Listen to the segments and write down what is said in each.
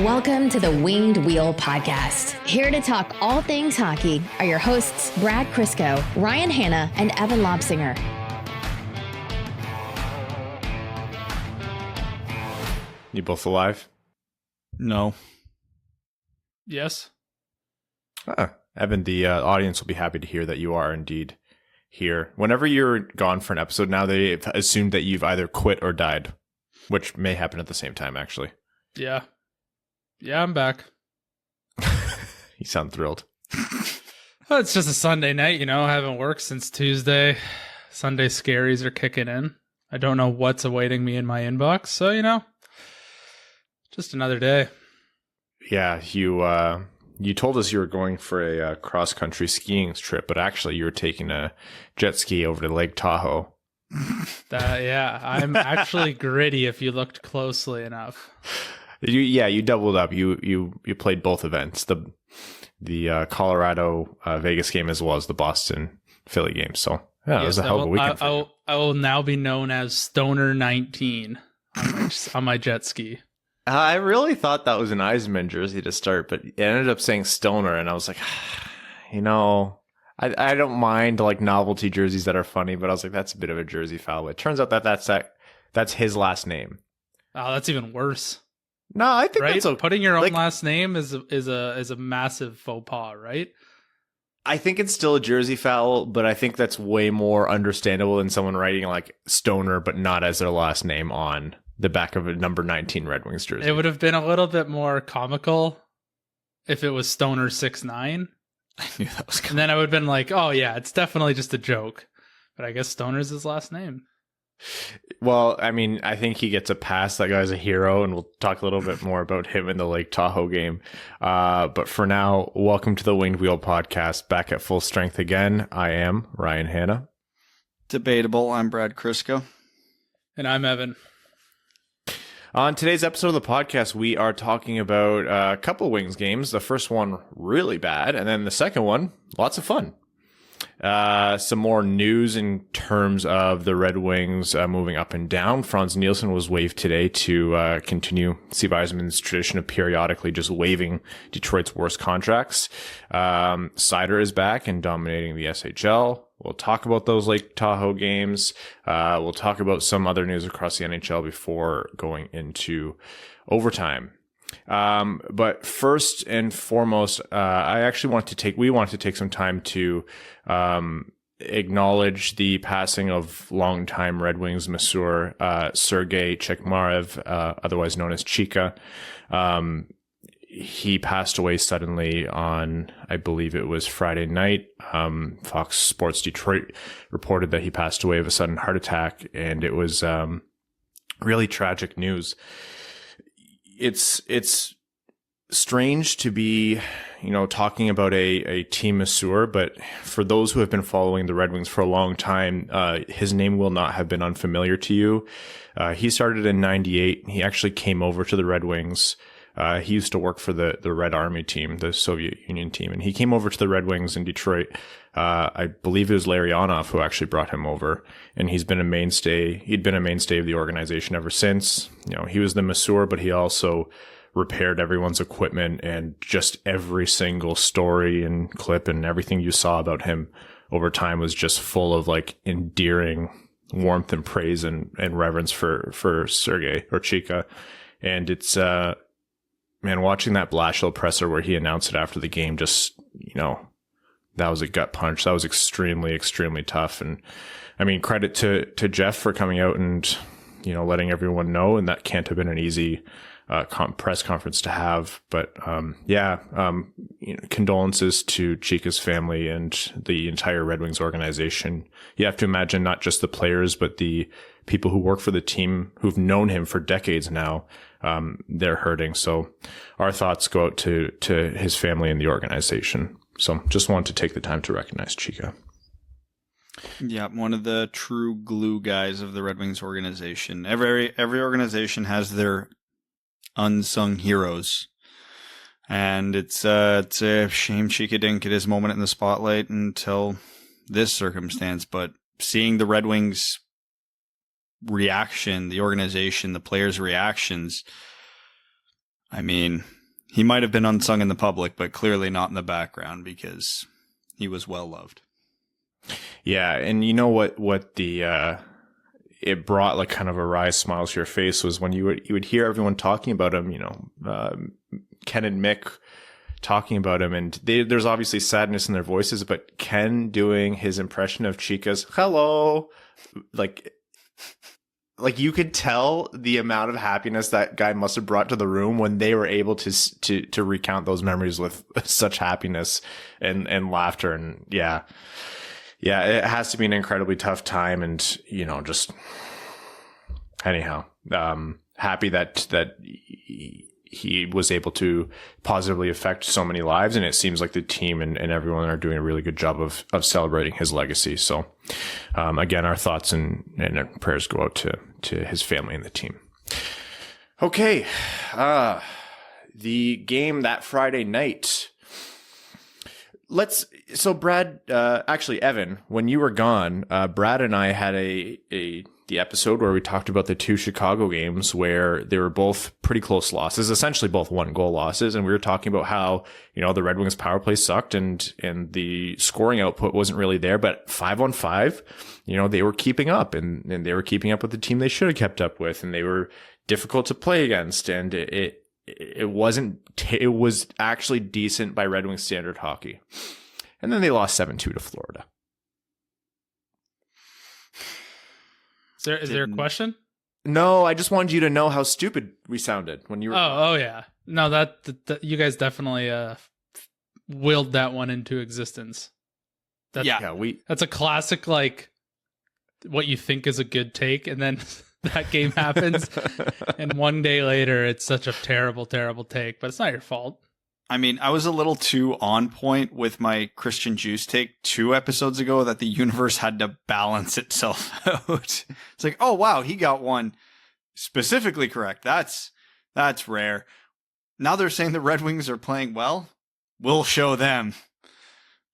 Welcome to the Winged Wheel Podcast. Here to talk all things hockey are your hosts, Brad Crisco, Ryan Hanna, and Evan Lobsinger. You both alive? No. Yes. Evan, the audience will be happy to hear that you are indeed here. Whenever you're gone for an episode now, they've assumed that you've either quit or died, which may happen at the same time, actually. Yeah. Yeah, I'm back. You sound thrilled. Well, it's just a Sunday night, I haven't worked since Tuesday. Sunday scaries are kicking in. I don't know what's awaiting me in my inbox, so, just another day. Yeah, you told us you were going for a cross-country skiing trip, but actually you were taking a jet ski over to Lake Tahoe. Yeah, I'm actually gritty if you looked closely enough. You doubled up. You played both events, the Colorado Vegas game as well as the Boston Philly game. So yeah, it was a hell of a weekend. I will now be known as Stoner 19 on my jet ski. I really thought that was an Yzerman jersey to start, but it ended up saying Stoner, and I was like, I don't mind like novelty jerseys that are funny, but I was like, that's a bit of a jersey foul. It turns out that's his last name. Oh, that's even worse. No, I think right? that's okay. Putting your own last name is a massive faux pas, right? I think it's still a jersey foul, but I think that's way more understandable than someone writing like Stoner, but not as their last name on the back of a number 19 Red Wings jersey. It would have been a little bit more comical if it was Stoner 69. I knew that was coming. And then I would have been like, oh yeah, it's definitely just a joke. But I guess Stoner's his last name. Well, I mean, I think he gets a pass. That guy's a hero, and we'll talk a little bit more about him in the Lake Tahoe game. But for now, welcome to the Winged Wheel Podcast, back at full strength again. I am Ryan Hanna. Debatable. I'm Brad Crisco. And I'm Evan. On today's episode of the podcast, we are talking about a couple Wings games. The first one, really bad, and then the second one, lots of fun. Some more news in terms of the Red Wings moving up and down. Frans Nielsen was waived today to continue Steve Yzerman's tradition of periodically just waiving Detroit's worst contracts. Cider is back and dominating the SHL. We'll talk about those Lake Tahoe games. We'll talk about some other news across the NHL before going into overtime. But first and foremost, we want to take some time to acknowledge the passing of longtime Red Wings masseur Sergey Chekmarev, otherwise known as Chica. He passed away suddenly on, I believe it was Friday night. Fox Sports Detroit reported that he passed away of a sudden heart attack, and it was really tragic news. It's strange to be, talking about a team masseur, but for those who have been following the Red Wings for a long time, his name will not have been unfamiliar to you. He started in '98. He actually came over to the Red Wings. He used to work for the Red Army team, the Soviet Union team, and he came over to the Red Wings in Detroit. I believe it was Larionov who actually brought him over, and he'd been a mainstay of the organization ever since. He was the masseur, but he also repaired everyone's equipment, and just every single story and clip and everything you saw about him over time was just full of like endearing warmth and praise and reverence for Sergey or Chica. And it's, man, watching that Blashill presser where he announced it after the game, just, that was a gut punch. That was extremely, extremely tough. And I mean, credit to Jeff for coming out and, letting everyone know. And that can't have been an easy press conference to have. But condolences to Chica's family and the entire Red Wings organization. You have to imagine not just the players, but the people who work for the team who've known him for decades now. They're hurting. So our thoughts go out to his family and the organization. So just wanted to take the time to recognize Chica. Yeah, one of the true glue guys of the Red Wings organization. Every organization has their unsung heroes. And it's a shame Chica didn't get his moment in the spotlight until this circumstance. But seeing the Red Wings reaction, the organization, the players' reactions, I mean, he might have been unsung in the public, but clearly not in the background because he was well loved. Yeah, and you know what it brought like kind of a wry smile to your face was when you would hear everyone talking about him, Ken and Mick talking about him, and there's obviously sadness in their voices, but Ken doing his impression of Chica's hello, like you could tell the amount of happiness that guy must have brought to the room when they were able to recount those memories with such happiness and laughter. And yeah, it has to be an incredibly tough time. And, just anyhow, happy that he was able to positively affect so many lives. And it seems like the team and everyone are doing a really good job of celebrating his legacy. So, again, our thoughts and prayers go out to his family and the team. Okay. The game that Friday night. So Brad, actually Evan, when you were gone, Brad and I had the episode where we talked about the two Chicago games where they were both pretty close losses, essentially both 1-goal losses. And we were talking about how, the Red Wings power play sucked and the scoring output wasn't really there, but 5-on-5, they were keeping up and they were keeping up with the team they should have kept up with. And they were difficult to play against. And it was actually decent by Red Wings standard hockey. And then they lost 7-2 to Florida. Is there a question? No, I just wanted you to know how stupid we sounded when you were. Oh yeah. No, that you guys definitely willed that one into existence. That's a classic, like what you think is a good take, and then that game happens, and one day later, it's such a terrible, terrible take. But it's not your fault. I mean, I was a little too on point with my Christian Juice take 2 episodes ago that the universe had to balance itself out. It's like, oh wow, he got one specifically correct. That's rare. Now they're saying the Red Wings are playing well. We'll show them.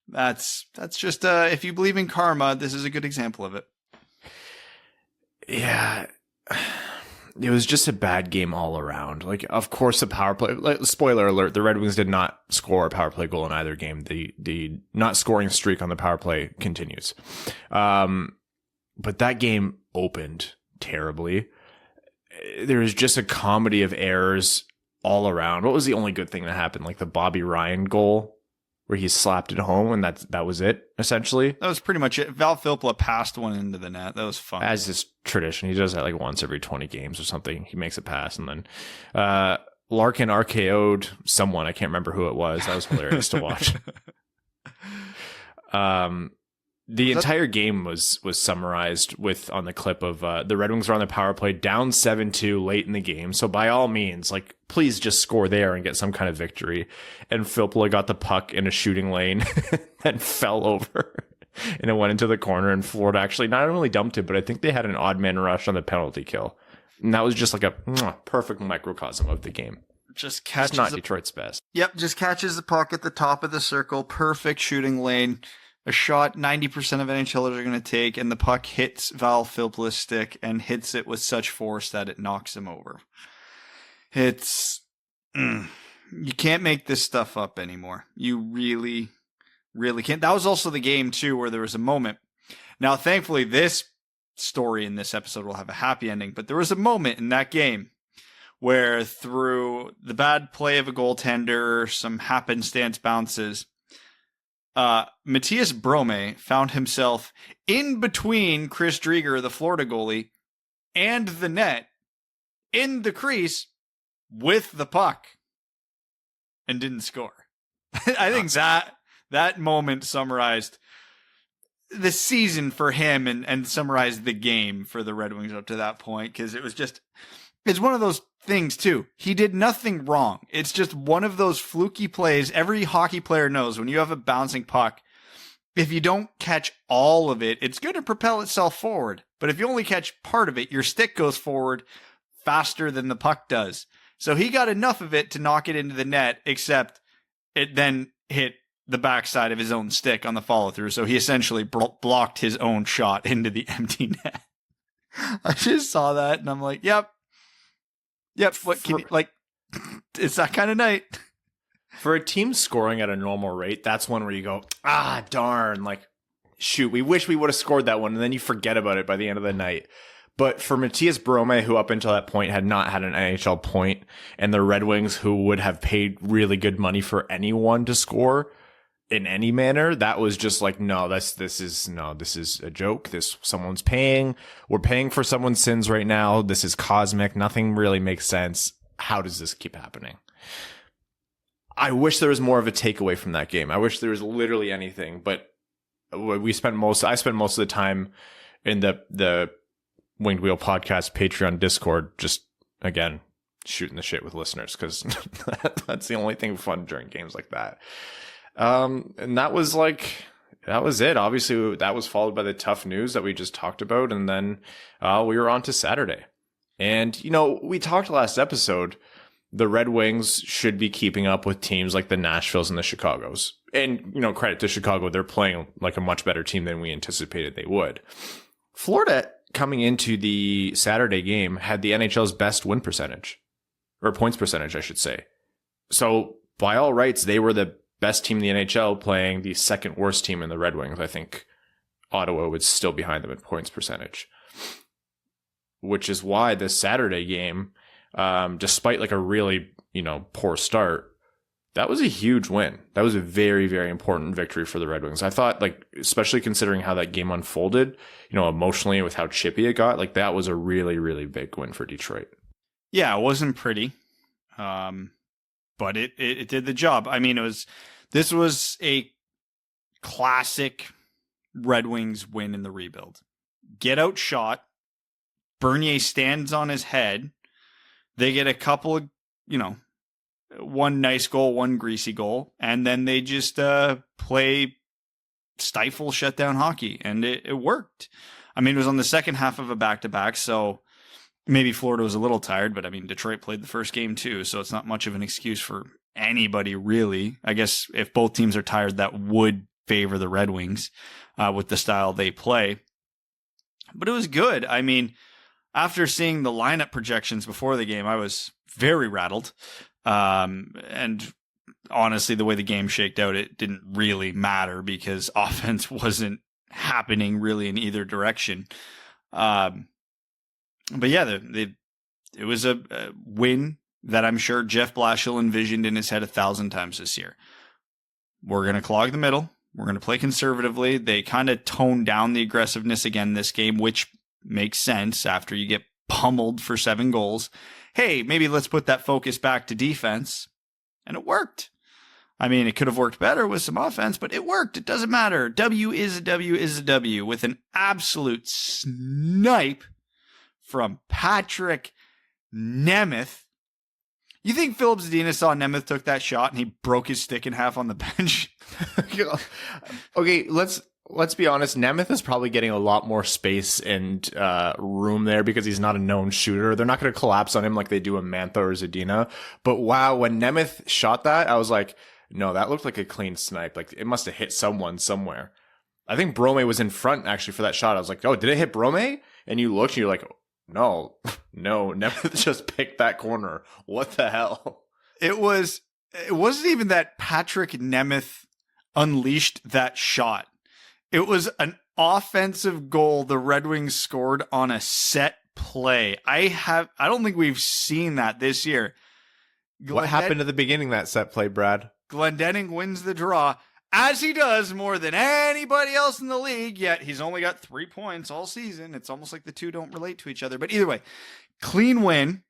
That's just if you believe in karma, this is a good example of it. Yeah. It was just a bad game all around. Like, of course, the power play. Spoiler alert: the Red Wings did not score a power play goal in either game. The not scoring streak on the power play continues. But that game opened terribly. There was just a comedy of errors all around. What was the only good thing that happened? Like the Bobby Ryan goal, where he slapped it home, and that was it, essentially. That was pretty much it. Val Filppula passed one into the net. That was fun. As is tradition. He does that like once every 20 games or something. He makes a pass, and then Larkin RKO'd someone. I can't remember who it was. That was hilarious to watch. The entire game was summarized with on the clip of the Red Wings were on the power play down 7-2 late in the game. So by all means, like, please just score there and get some kind of victory. And Filppula got the puck in a shooting lane and fell over. And it went into the corner, and Florida actually not only dumped it, but I think they had an odd man rush on the penalty kill. And that was just like a perfect microcosm of the game. Just catches it's not Detroit's best. Yep, just catches the puck at the top of the circle. Perfect shooting lane. A shot 90% of NHLers are going to take, and the puck hits Val Filppula's stick and hits it with such force that it knocks him over. It's... you can't make this stuff up anymore. You really, really can't. That was also the game, too, where there was a moment. Now, thankfully, this story in this episode will have a happy ending, but there was a moment in that game where through the bad play of a goaltender, some happenstance bounces, Matthias Brome found himself in between Chris Drieger, the Florida goalie, and the net, in the crease, with the puck, and didn't score. I think that moment summarized the season for him and summarized the game for the Red Wings up to that point, because it was just... It's one of those things, too. He did nothing wrong. It's just one of those fluky plays. Every hockey player knows when you have a bouncing puck, if you don't catch all of it, it's going to propel itself forward. But if you only catch part of it, your stick goes forward faster than the puck does. So he got enough of it to knock it into the net, except it then hit the backside of his own stick on the follow-through. So he essentially blocked his own shot into the empty net. I just saw that, and I'm like, yep, what can you, like, it's that kind of night. For a team scoring at a normal rate, that's one where you go, darn, like, shoot, we wish we would have scored that one, and then you forget about it by the end of the night. But for Matthias Brome, who up until that point had not had an NHL point, and the Red Wings, who would have paid really good money for anyone to score in any manner, that was just like, no, this is a joke. Someone's paying. We're paying for someone's sins right now. This is cosmic. Nothing really makes sense. How does this keep happening? I wish there was more of a takeaway from that game. I wish there was literally anything, but I spent most of the time in the Winged Wheel Podcast Patreon Discord, just again shooting the shit with listeners, because that's the only thing fun during games like that. And that was it. Obviously, that was followed by the tough news that we just talked about, and then we were on to Saturday. And we talked last episode, the Red Wings should be keeping up with teams like the Nashvilles and the Chicagos. And credit to Chicago, they're playing like a much better team than we anticipated they would. Florida, coming into the Saturday game, had the NHL's best win percentage, or points percentage, I should say. So by all rights, they were the best team in the NHL playing the second worst team in the Red Wings. I think Ottawa was still behind them in points percentage, which is why this Saturday game, despite like a really, poor start, that was a huge win. That was a very, very important victory for the Red Wings. I thought, like, especially considering how that game unfolded, emotionally with how chippy it got, like that was a really, really big win for Detroit. Yeah, it wasn't pretty, but it did the job. I mean, this was a classic Red Wings win in the rebuild. Get outshot. Bernier stands on his head. They get a couple of, one nice goal, one greasy goal, and then they just play stifle shutdown hockey, and it worked. I mean, it was on the second half of a back-to-back, so maybe Florida was a little tired, but I mean, Detroit played the first game too, so it's not much of an excuse for anybody, really. I guess if both teams are tired, that would favor the Red Wings with the style they play. But it was good. I mean, after seeing the lineup projections before the game, I was very rattled. And honestly, the way the game shaked out, it didn't really matter because offense wasn't happening really in either direction. But yeah, it was a win that I'm sure Jeff Blashill envisioned in his head 1,000 times this year. We're going to clog the middle. We're going to play conservatively. They kind of toned down the aggressiveness again this game, which makes sense after you get pummeled for 7 goals. Hey, maybe let's put that focus back to defense. And it worked. I mean, it could have worked better with some offense, but it worked. It doesn't matter. W is a W is a W with an absolute snipe from Patrick Nemeth. You think Philip Zadina saw Nemeth took that shot and he broke his stick in half on the bench? Okay, let's be honest. Nemeth is probably getting a lot more space and room there because he's not a known shooter. They're not going to collapse on him like they do a Mantha or Zadina. But wow, when Nemeth shot that, I was like, no, that looked like a clean snipe. Like it must have hit someone somewhere. I think Brome was in front actually for that shot. I was like, oh, did it hit Brome? And you looked and you're like, no, Nemeth just picked that corner. What the hell? It wasn't even that Patrick Nemeth unleashed that shot. It was an offensive goal the Red Wings scored on a set play. I don't think we've seen that this year. What happened at the beginning of that set play, Brad? Glendening wins the draw, as he does more than anybody else in the league, yet he's only got 3 points all season. It's almost like the two don't relate to each other. But either way, clean win.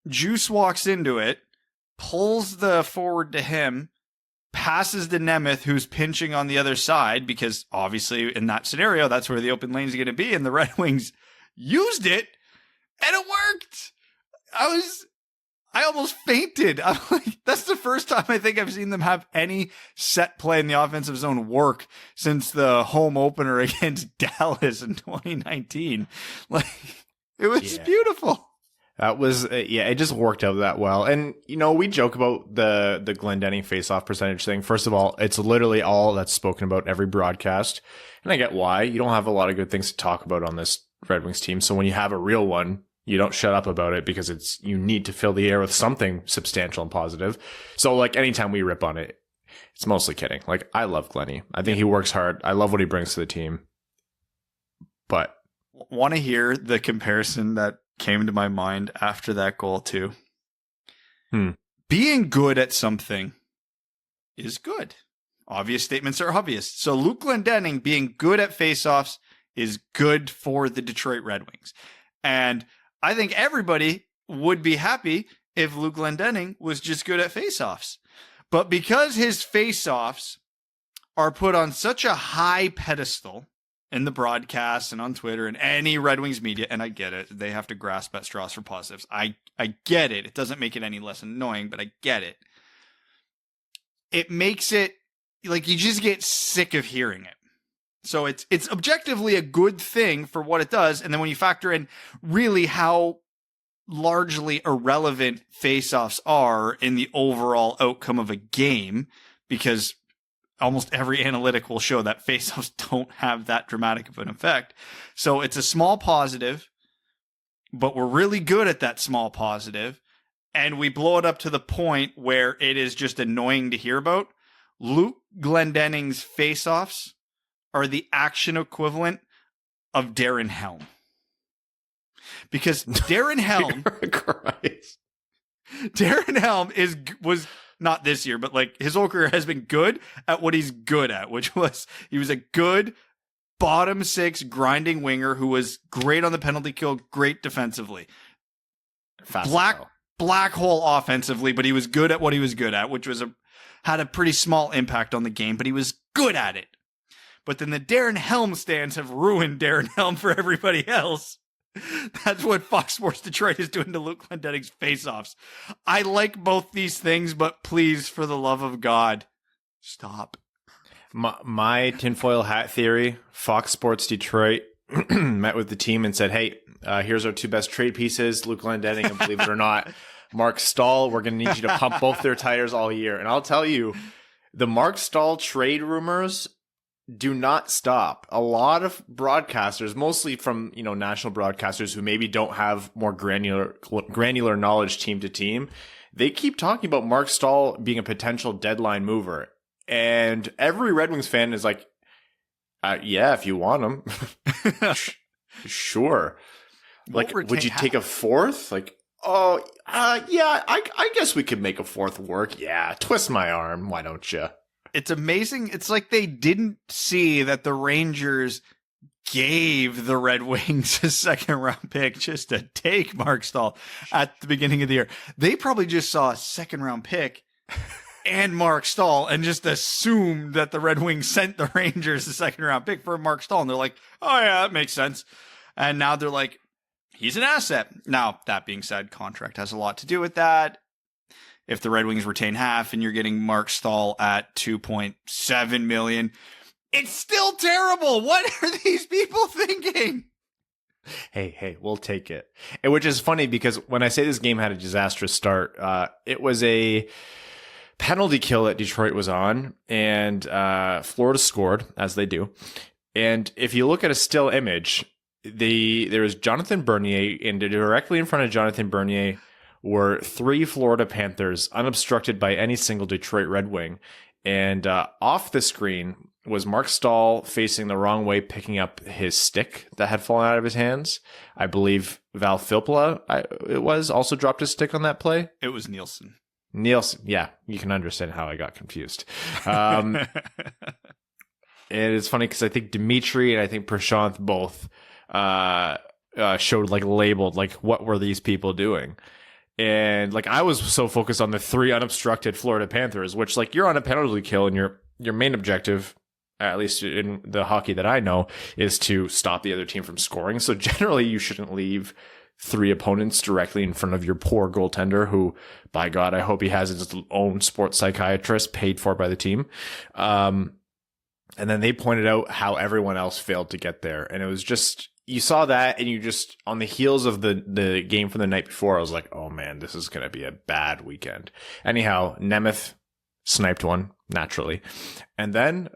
Juice walks into it, pulls the forward to him, passes to Nemeth, who's pinching on the other side, because obviously in that scenario, that's where the open lanes are going to be, and the Red Wings used it, and it worked. I almost fainted. I'm like, that's the first time I think I've seen them have any set play in the offensive zone work since the home opener against Dallas in 2019. Like, it was beautiful. That was, it just worked out that well. And, we joke about the Glendening face-off percentage thing. First of all, it's literally all that's spoken about every broadcast. And I get why. You don't have a lot of good things to talk about on this Red Wings team. So when you have a real one, You don't shut up about it because you need to fill the air with something substantial and positive. So like anytime we rip on it, it's mostly kidding. Like I love Glenny. I think he works hard. I love what he brings to the team. But want to hear the comparison that came to my mind after that goal too? Being good at something is good. Obvious statements are obvious. So Luke Glendening being good at faceoffs is good for the Detroit Red Wings. And I think everybody would be happy if Luke Glendening was just good at faceoffs. But because his faceoffs are put on such a high pedestal in the broadcast and on Twitter and any Red Wings media, and I get it, they have to grasp at straws for positives. I get it. It doesn't make it any less annoying, but I get it. It makes it like you just get sick of hearing it. So it's objectively a good thing for what it does. And then when you factor in really how largely irrelevant faceoffs are in the overall outcome of a game, because almost every analytic will show that faceoffs don't have that dramatic of an effect. So it's a small positive, but we're really good at that small positive, and we blow it up to the point where it is just annoying to hear about. Luke Glendening's faceoffs are the action equivalent of Darren Helm. Because Darren Helm, Darren Helm was not this year, but like his whole career has been good at what he's good at, which was he was a good bottom six grinding winger who was great on the penalty kill, great defensively, black hole offensively, but he was good at what he was good at, which was had a pretty small impact on the game, but he was good at it. But then the Darren Helm stands have ruined Darren Helm for everybody else. That's what Fox Sports Detroit is doing to Luke Glendening's faceoffs. I like both these things, but please, for the love of God, stop. My tinfoil hat theory, Fox Sports Detroit met with the team and said, hey, here's our two best trade pieces, Luke Glendening, and believe it or not, Mark Stahl. We're going to need you to pump both their tires all year. And I'll tell you, the Mark Stahl trade rumors do not stop. A lot of broadcasters, mostly from, national broadcasters who maybe don't have more granular knowledge team to team, they keep talking about Mark Stahl being a potential deadline mover. And every Red Wings fan is like, yeah, if you want him. Sure. Like, would you take a fourth? Like, yeah, I guess we could make a fourth work. Yeah, twist my arm. Why don't you? It's amazing. It's like they didn't see that the Rangers gave the Red Wings a second round pick just to take Mark Stahl at the beginning of the year. They probably just saw a second round pick and Mark Stahl and just assumed that the Red Wings sent the Rangers a second round pick for Mark Stahl. And they're like, oh yeah, that makes sense. And now they're like, he's an asset. Now, that being said, contract has a lot to do with that. If the Red Wings retain half and you're getting Mark Stahl at $2.7 million, it's still terrible. What are these people thinking? Hey, we'll take it. And which is funny because when I say this game had a disastrous start, it was a penalty kill that Detroit was on, and Florida scored, as they do. And if you look at a still image, there was Jonathan Bernier, and directly in front of Jonathan Bernier were three Florida Panthers, unobstructed by any single Detroit Red Wing. And off the screen was Mark Stahl facing the wrong way, picking up his stick that had fallen out of his hands. I believe Val Filppula, also dropped his stick on that play. It was Nielsen. Yeah, you can understand how I got confused. And it's funny because I think Dimitri and I think Prashanth both showed labeled, what were these people doing? And I was so focused on the three unobstructed Florida Panthers, which you're on a penalty kill and your main objective, at least in the hockey that I know, is to stop the other team from scoring. So generally you shouldn't leave three opponents directly in front of your poor goaltender who, by God, I hope he has his own sports psychiatrist paid for by the team. And then they pointed out how everyone else failed to get there. And it was just, you saw that and you just, on the heels of the game from the night before, I was like, oh man, this is going to be a bad weekend. Anyhow, Nemeth sniped one, naturally. And then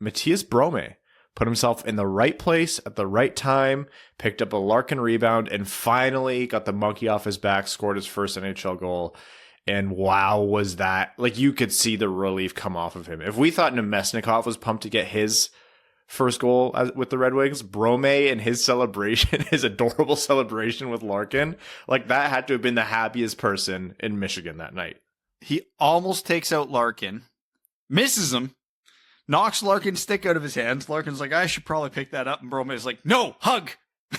Matthias Brome put himself in the right place at the right time, picked up a Larkin rebound, and finally got the monkey off his back, scored his first NHL goal. And wow, was that, like, you could see the relief come off of him. If we thought Nemesnikov was pumped to get his first goal with the Red Wings, Brome and his celebration, his adorable celebration with Larkin, like, that had to have been the happiest person in Michigan that night. He almost takes out Larkin, misses him, knocks Larkin's stick out of his hands. Larkin's like, I should probably pick that up. And Brome is like, no, hug.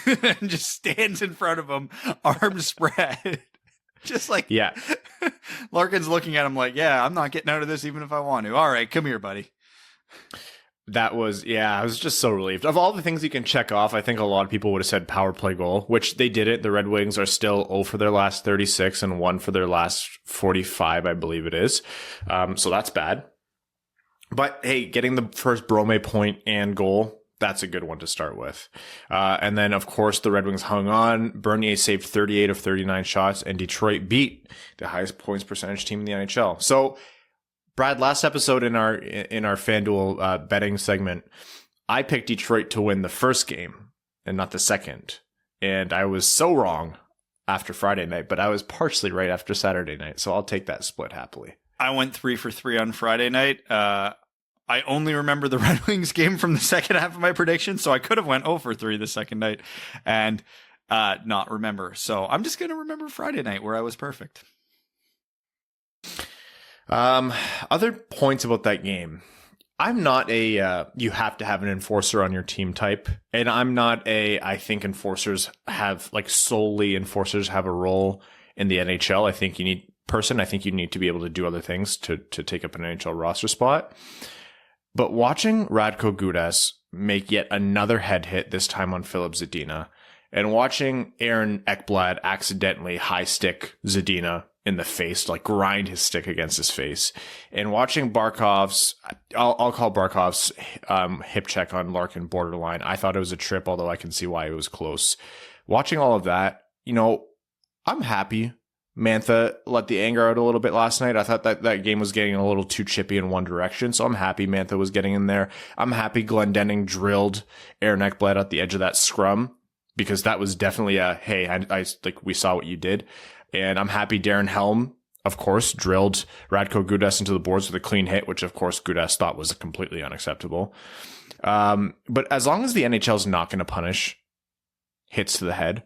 And just stands in front of him, arms spread. Just like, yeah. Larkin's looking at him like, yeah, I'm not getting out of this even if I want to. All right, come here, buddy. That was, yeah, I was just so relieved. Of all the things you can check off, I think a lot of people would have said power play goal, which they didn't. The Red Wings are still 0 for their last 36 and 1 for their last 45, I believe it is. So that's bad. But hey, getting the first Brome point and goal, that's a good one to start with. And then, of course, the Red Wings hung on. Bernier saved 38 of 39 shots, and Detroit beat the highest points percentage team in the NHL. So, Brad, last episode in our FanDuel betting segment, I picked Detroit to win the first game and not the second. And I was so wrong after Friday night, but I was partially right after Saturday night. So I'll take that split happily. I went 3 for 3 on Friday night. I only remember the Red Wings game from the second half of my prediction, so I could have went 0 for 3 the second night and not remember. So I'm just going to remember Friday night where I was perfect. Other points about that game. I'm not a you have to have an enforcer on your team type, and I'm not I think enforcers have, like, solely enforcers have a role in the NHL. I think you need to be able to do other things to take up an NHL roster spot. But watching Radko Gudas make yet another head hit, this time on Filip Zadina, and watching Aaron Ekblad accidentally high stick Zadina in the face, like grind his stick against his face, and watching Barkov's, I'll call Barkov's hip check on Larkin borderline. I thought it was a trip, although I can see why it was close. Watching all of that, I'm happy Mantha let the anger out a little bit last night. I thought that game was getting a little too chippy in one direction, so I'm happy Mantha was getting in there. I'm happy Glendening drilled Aaron Ekblad at the edge of that scrum, because that was definitely a, hey, I like, we saw what you did. And I'm happy Darren Helm, of course, drilled Radko Gudas into the boards with a clean hit, which, of course, Gudas thought was completely unacceptable. But as long as the NHL's not going to punish hits to the head,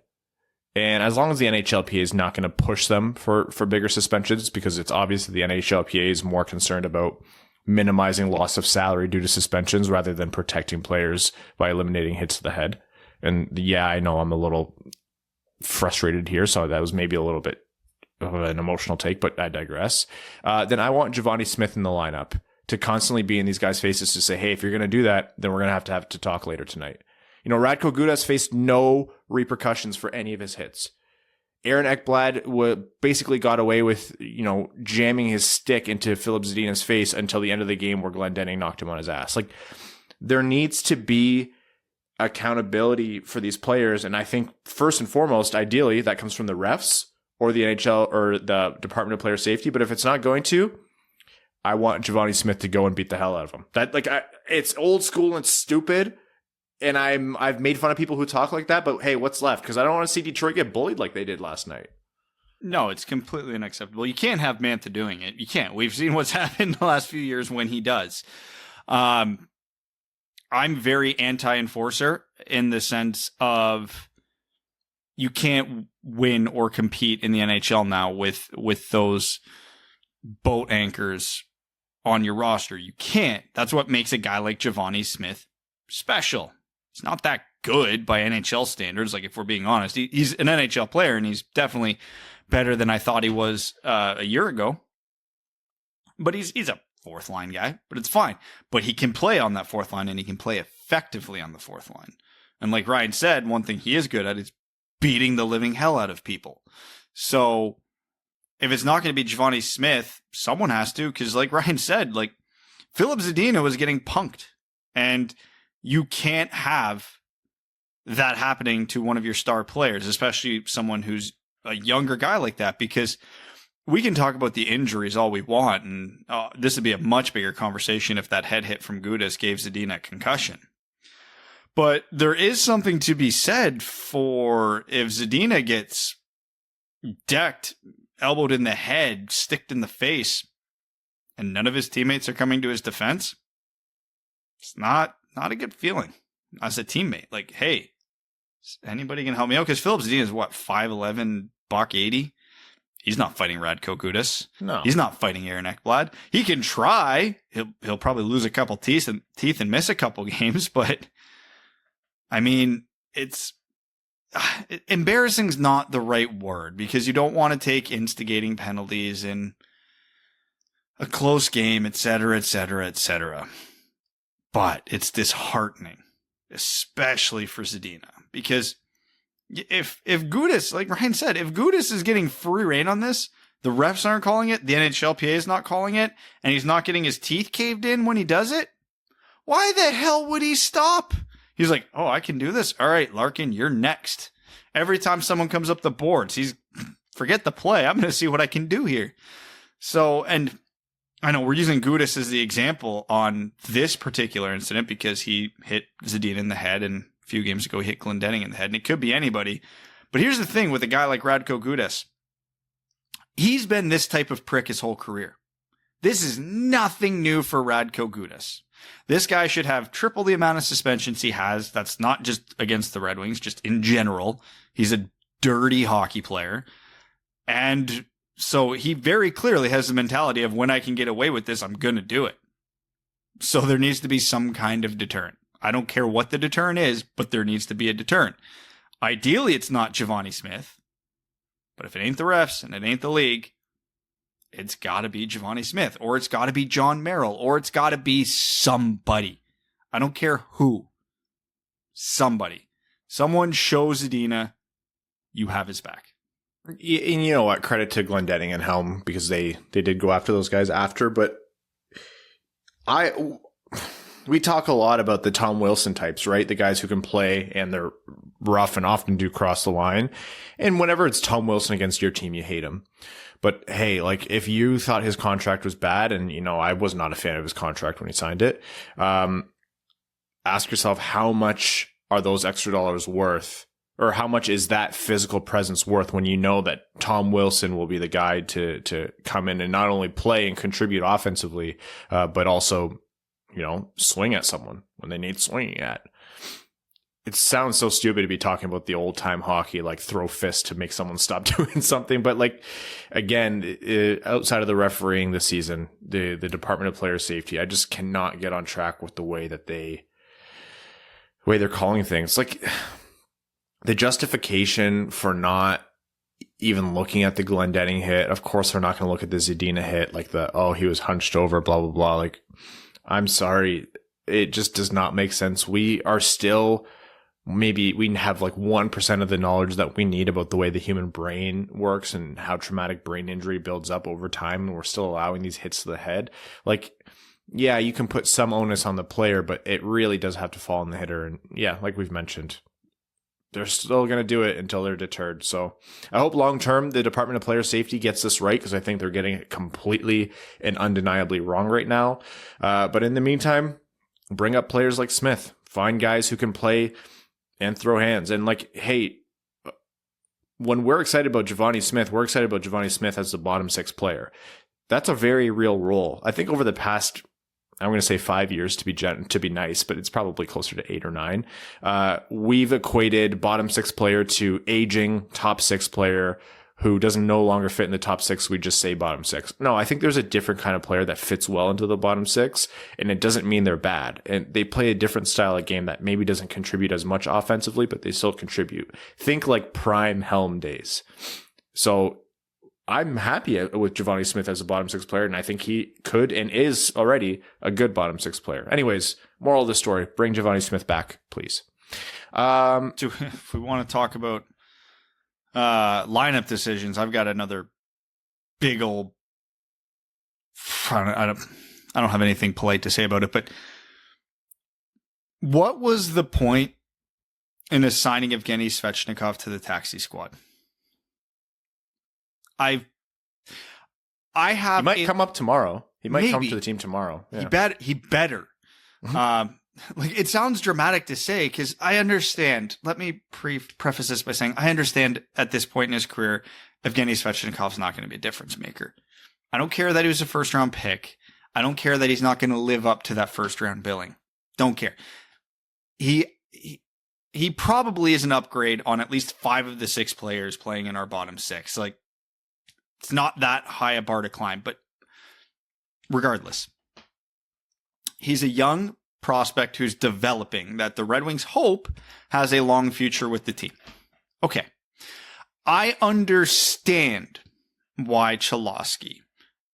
and as long as the NHLPA is not going to push them for bigger suspensions, because it's obvious that the NHLPA is more concerned about minimizing loss of salary due to suspensions rather than protecting players by eliminating hits to the head. And yeah, I know I'm a little frustrated here, so that was maybe a little bit of an emotional take, but I digress. Then I want Evgeny Smith in the lineup to constantly be in these guys' faces to say, hey, if you're going to do that, then we're going to have to talk later tonight. Radko Gudas faced no repercussions for any of his hits. Aaron Ekblad basically got away with, jamming his stick into Filip Zadina's face until the end of the game where Glendening knocked him on his ass. Like, there needs to be accountability for these players, and I think first and foremost, ideally, that comes from the refs or the NHL or the Department of Player Safety. But if it's not going to, I want Evgeny Smith to go and beat the hell out of him. It's old school and stupid. And I've made fun of people who talk like that, but hey, what's left? Because I don't want to see Detroit get bullied like they did last night. No, it's completely unacceptable. You can't have Mantha doing it. You can't. We've seen what's happened the last few years when he does. I'm very anti-enforcer in the sense of you can't win or compete in the NHL now with those boat anchors on your roster. You can't. That's what makes a guy like Evgeny Smith special. He's not that good by NHL standards. Like, if we're being honest, he's an NHL player, and he's definitely better than I thought he was a year ago. But he's a fourth line guy, but it's fine. But he can play on that fourth line, and he can play effectively on the fourth line. And like Ryan said, one thing he is good at is beating the living hell out of people. So if it's not going to be Evgeny Smith, someone has to, because like Ryan said, like, Filip Zadina was getting punked, and you can't have that happening to one of your star players, especially someone who's a younger guy like that, because we can talk about the injuries all we want, and this would be a much bigger conversation if that head hit from Gudas gave Zadina a concussion. But there is something to be said for if Zadina gets decked, elbowed in the head, sticked in the face, and none of his teammates are coming to his defense. It's not a good feeling as a teammate. Like, hey, anybody can help me out? Because Philip Zadina is what, 5'11", $180? He's not fighting Radko Gudas. No. He's not fighting Aaron Ekblad. He can try. He'll probably lose a couple teeth and miss a couple games, but I mean, embarrassing's not the right word, because you don't want to take instigating penalties in a close game, et cetera, et cetera, et cetera. But it's disheartening, especially for Zadina, because if Gudas, like Ryan said, if Gudas is getting free reign on this, the refs aren't calling it, the NHLPA is not calling it, and he's not getting his teeth caved in when he does it, why the hell would he stop? He's like, oh, I can do this. All right, Larkin, you're next. Every time someone comes up the boards, forget the play. I'm going to see what I can do here. So, and I know we're using Gudas as the example on this particular incident because he hit Zadina in the head, and a few games ago he hit Glendening in the head, and it could be anybody. But here's the thing with a guy like Radko Gudas. He's been this type of prick his whole career. This is nothing new for Radko Gudas. This guy should have triple the amount of suspensions he has. That's not just against the Red Wings, just in general. He's a dirty hockey player. And so he very clearly has the mentality of, when I can get away with this, I'm going to do it. So there needs to be some kind of deterrent. I don't care what the deterrent is, but there needs to be a deterrent. Ideally, it's not Evgeny Smith. But if it ain't the refs and it ain't the league, it's got to be Evgeny Smith, or it's got to be John Merrill, or it's got to be somebody. I don't care who. Somebody. Someone shows Zadina you have his back. And you know what? Credit to Glendening and Helm, because they did go after those guys after. But we talk a lot about the Tom Wilson types, right? The guys who can play and they're rough and often do cross the line. And whenever it's Tom Wilson against your team, you hate him. But hey, like, if you thought his contract was bad, and I was not a fan of his contract when he signed it, ask yourself, how much are those extra dollars worth, or how much is that physical presence worth when you know that Tom Wilson will be the guy to come in and not only play and contribute offensively, but also, swing at someone when they need swinging at. It sounds so stupid to be talking about the old time hockey, like throw fists to make someone stop doing something. But like, again, outside of the refereeing this season, the Department of Player Safety, I just cannot get on track with the way that they're calling things. Like, the justification for not even looking at the Glendening hit, of course they're not going to look at the Zadina hit, like he was hunched over, blah, blah, blah. Like, I'm sorry. It just does not make sense. We are still, maybe we have like 1% of the knowledge that we need about the way the human brain works and how traumatic brain injury builds up over time. And we're still allowing these hits to the head. Like, yeah, you can put some onus on the player, but it really does have to fall on the hitter. And yeah, like we've mentioned, they're still going to do it until they're deterred. So I hope long-term the Department of Player Safety gets this right, because I think they're getting it completely and undeniably wrong right now. But in the meantime, bring up players like Smith. Find guys who can play and throw hands. And like, hey, when we're excited about Evgeny Smith, we're excited about Evgeny Smith as the bottom six player. That's a very real role. I think over the past, I'm going to say 5 years to be nice, but it's probably closer to 8 or 9. We've equated bottom six player to aging top six player who doesn't no longer fit in the top six. We just say bottom six. No, I think there's a different kind of player that fits well into the bottom six, and it doesn't mean they're bad. And they play a different style of game that maybe doesn't contribute as much offensively, but they still contribute. Think like prime Helm days. So I'm happy with Evgeny Smith as a bottom six player, and I think he could and is already a good bottom six player. Anyways, moral of the story, bring Evgeny Smith back, please. If we want to talk about lineup decisions, I've got another big old, I don't have anything polite to say about it, but what was the point in assigning Evgeny Svechnikov to the taxi squad? I have. He might come up tomorrow. He might come to the team tomorrow. Yeah. He better. like, it sounds dramatic to say, because I understand. Let me preface this by saying I understand at this point in his career, Evgeny Svechnikov's not going to be a difference maker. I don't care that he was a first round pick. I don't care that he's not going to live up to that first round billing. Don't care. He probably is an upgrade on at least 5 of the 6 players playing in our bottom 6. Like, it's not that high a bar to climb, but regardless, he's a young prospect who's developing that the Red Wings hope has a long future with the team. Okay. I understand why Cholowski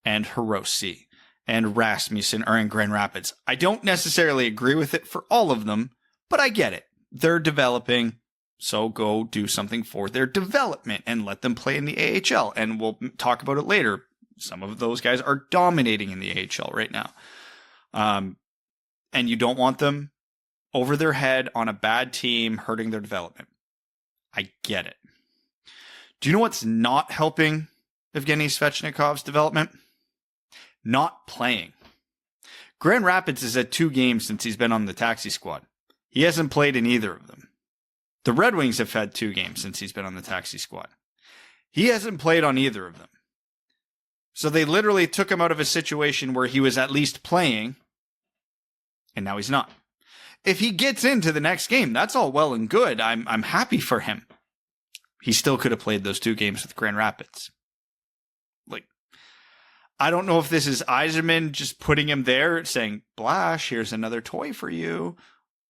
and Hirose and Rasmussen are in Grand Rapids. I don't necessarily agree with it for all of them, but I get it. They're developing, so go do something for their development and let them play in the AHL. And we'll talk about it later. Some of those guys are dominating in the AHL right now. And you don't want them over their head on a bad team hurting their development. I get it. Do you know what's not helping Evgeny Svechnikov's development? Not playing. Grand Rapids has had 2 games since he's been on the taxi squad. He hasn't played in either of them. The Red Wings have had 2 games since he's been on the taxi squad. He hasn't played on either of them. So they literally took him out of a situation where he was at least playing, and now he's not. If he gets into the next game, that's all well and good. I'm happy for him. He still could have played those 2 games with Grand Rapids. Like, I don't know if this is Yzerman just putting him there saying, Blash, here's another toy for you.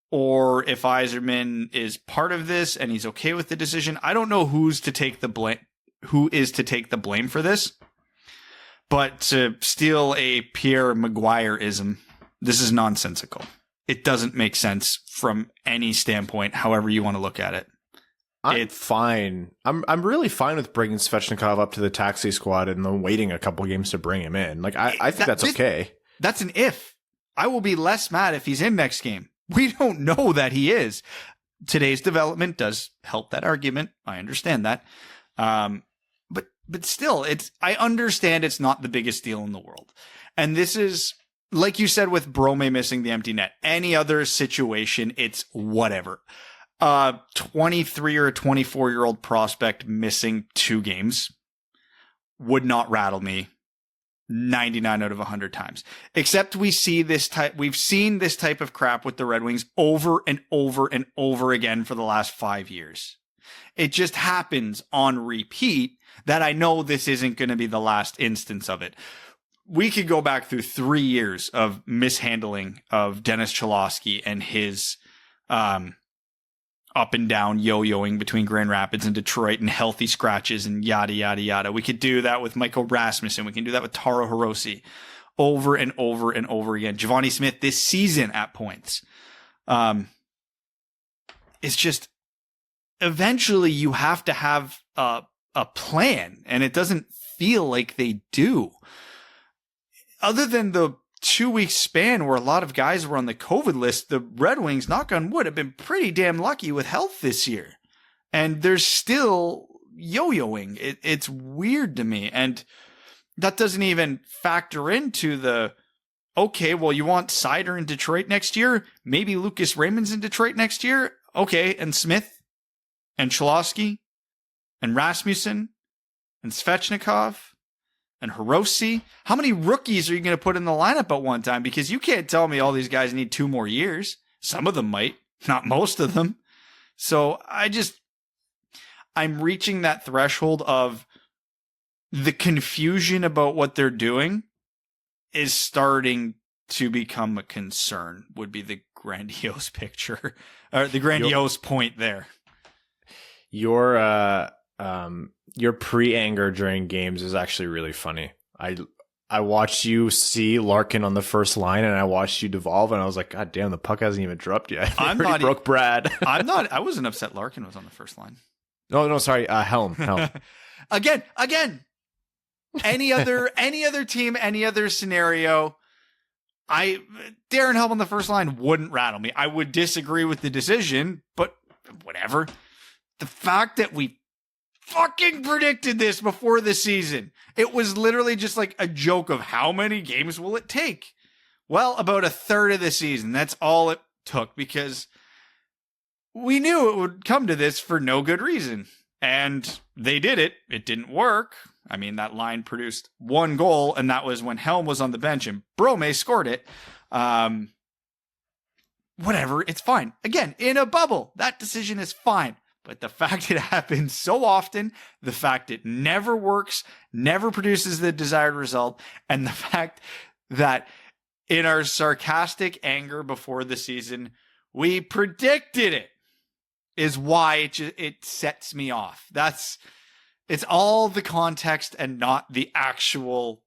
Or if Yzerman is part of this and he's okay with the decision. I don't know who is to take the blame for this. But to steal a Pierre Maguire-ism, this is nonsensical. It doesn't make sense from any standpoint, however you want to look at it. It's fine. I'm really fine with bringing Svechnikov up to the taxi squad and then waiting a couple games to bring him in. Like, I think that's okay. That's an if. I will be less mad if he's in next game. We don't know that he is. Today's development does help that argument. I understand that. But still, I understand it's not the biggest deal in the world. And this is, like you said, with Brome missing the empty net. Any other situation, it's whatever. 23 or a 24-year-old prospect missing 2 games would not rattle me 99 out of 100 times. Except we've seen this type of crap with the Red Wings over and over and over again for the last 5 years. It just happens on repeat that I know this isn't going to be the last instance of it. We could go back through 3 years of mishandling of Dennis Cholowski and his up and down yo-yoing between Grand Rapids and Detroit and healthy scratches and yada, yada, yada. We could do that with Michael Rasmussen. We can do that with Taro Hirose over and over and over again. Giovanni Smith this season at points. It's just, eventually you have to have a plan, and it doesn't feel like they do. Other than the 2-week span where a lot of guys were on the COVID list, the Red Wings, knock on wood, have been pretty damn lucky with health this year. And they're still yo-yoing. It's weird to me. And that doesn't even factor into the, okay, well, you want Cider in Detroit next year? Maybe Lucas Raymond's in Detroit next year? Okay, and Smith and Cholowski and Rasmussen and Svechnikov and Hirose. How many rookies are you going to put in the lineup at one time? Because you can't tell me all these guys need 2 more years. Some of them might, not most of them. So I'm reaching that threshold of the confusion about what they're doing is starting to become a concern, would be the grandiose picture, or the grandiose point there. Your pre-anger during games is actually really funny. I watched you see Larkin on the first line, and I watched you devolve, and I was like, God damn, the puck hasn't even dropped yet. Broke Brad. I wasn't upset Larkin was on the first line. No, sorry. Helm. Again. Any other team, any other scenario, Darren Helm on the first line wouldn't rattle me. I would disagree with the decision, but whatever. The fact that we fucking predicted this before the season. It was literally just like a joke of how many games will it take? Well, about a third of the season. That's all it took, because we knew it would come to this for no good reason. And they did it. It didn't work. I mean, that line produced one goal, and that was when Helm was on the bench and Brome scored it. Whatever, it's fine. Again, in a bubble, that decision is fine. But the fact it happens so often, the fact it never works, never produces the desired result, and the fact that in our sarcastic anger before the season, we predicted it, is why it sets me off. It's all the context and not the actual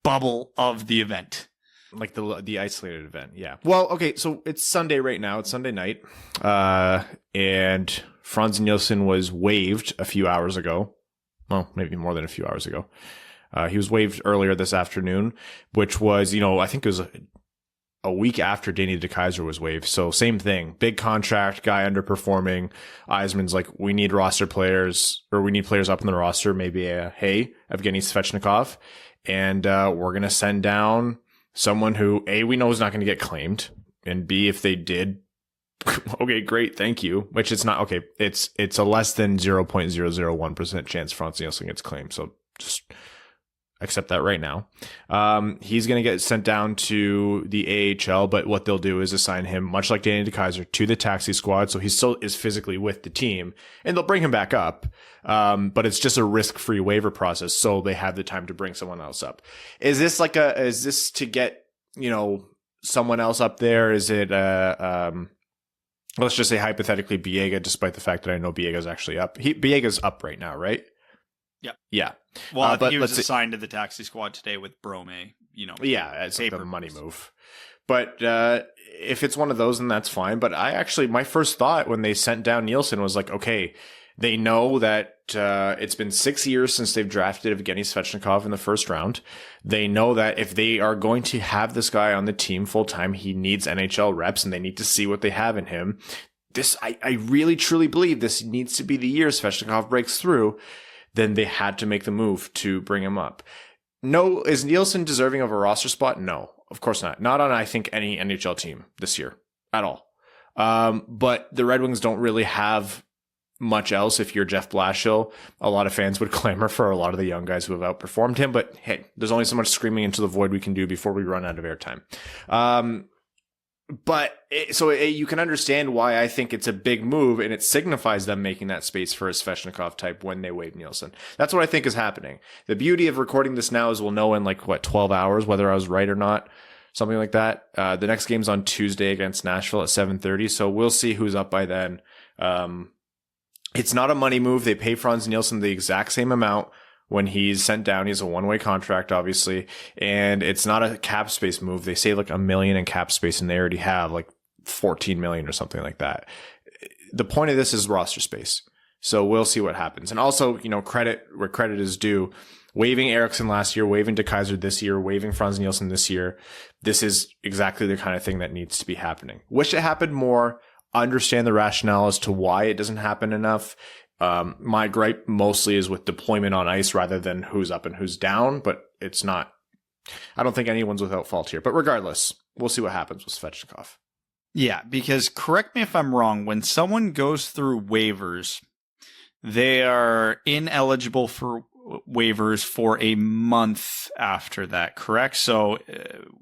bubble of the event. Like the isolated event, yeah. Well, okay, so it's Sunday right now. It's Sunday night. And Frans Nielsen was waived a few hours ago. Well, maybe more than a few hours ago. He was waived earlier this afternoon, which was, I think it was a week after Danny DeKeyser was waived. So same thing. Big contract, guy underperforming. Yzerman's like, we need roster players, or we need players up in the roster. Maybe Evgeny Svechnikov. And we're going to send down someone who, A, we know is not going to get claimed, and B, if they did, okay, great, thank you. Which it's not, okay, it's a less than 0.001% chance Frans Nielsen gets claimed, so just accept that right now. He's going to get sent down to the AHL, but what they'll do is assign him, much like Danny DeKeyser, to the taxi squad, so he still is physically with the team, and they'll bring him back up. But it's just a risk-free waiver process, so they have the time to bring someone else up. Is this to get, someone else up there? Is it, let's just say hypothetically Biega, despite the fact that I know Biega's actually up. Biega's up right now, right? Yep. Yeah. Well, I think he was assigned to the taxi squad today with Brome, Yeah, it's like the money move. But if it's one of those, then that's fine. But my first thought when they sent down Nielsen was like, okay, they know that it's been 6 years since they've drafted Evgeny Svechnikov in the first round. They know that if they are going to have this guy on the team full time, he needs NHL reps, and they need to see what they have in him. I really truly believe this needs to be the year Svechnikov breaks through. Then they had to make the move to bring him up. No, is Nielsen deserving of a roster spot? No, of course not. Not on, I think, any NHL team this year at all. But the Red Wings don't really have much else. If you're Jeff Blashill, a lot of fans would clamor for a lot of the young guys who have outperformed him. But hey, there's only so much screaming into the void we can do before we run out of airtime. You can understand why I think it's a big move, and it signifies them making that space for a Svechnikov type when they waive Nielsen. That's what I think is happening. The beauty of recording this now is we'll know in 12 hours whether I was right or not, something like that. The next game's on Tuesday against Nashville at 7:30, so we'll see who's up by then. It's not a money move. They pay Frans Nielsen the exact same amount when he's sent down. He's a one-way contract, obviously, and it's not a cap space move. They say $1 million in cap space, and they already have $14 million or something like that. The point of this is roster space. So we'll see what happens. And also, credit where credit is due. Waiving Eriksson last year, waiving DeKeyser this year, waiving Frans Nielsen this year. This is exactly the kind of thing that needs to be happening. Wish it happened more. Understand the rationale as to why it doesn't happen enough. My gripe mostly is with deployment on ice rather than who's up and who's down, but it's not. I don't think anyone's without fault here. But regardless, we'll see what happens with Svechnikov. Yeah, because correct me if I'm wrong, when someone goes through waivers, they are ineligible for waivers for a month after that, correct? So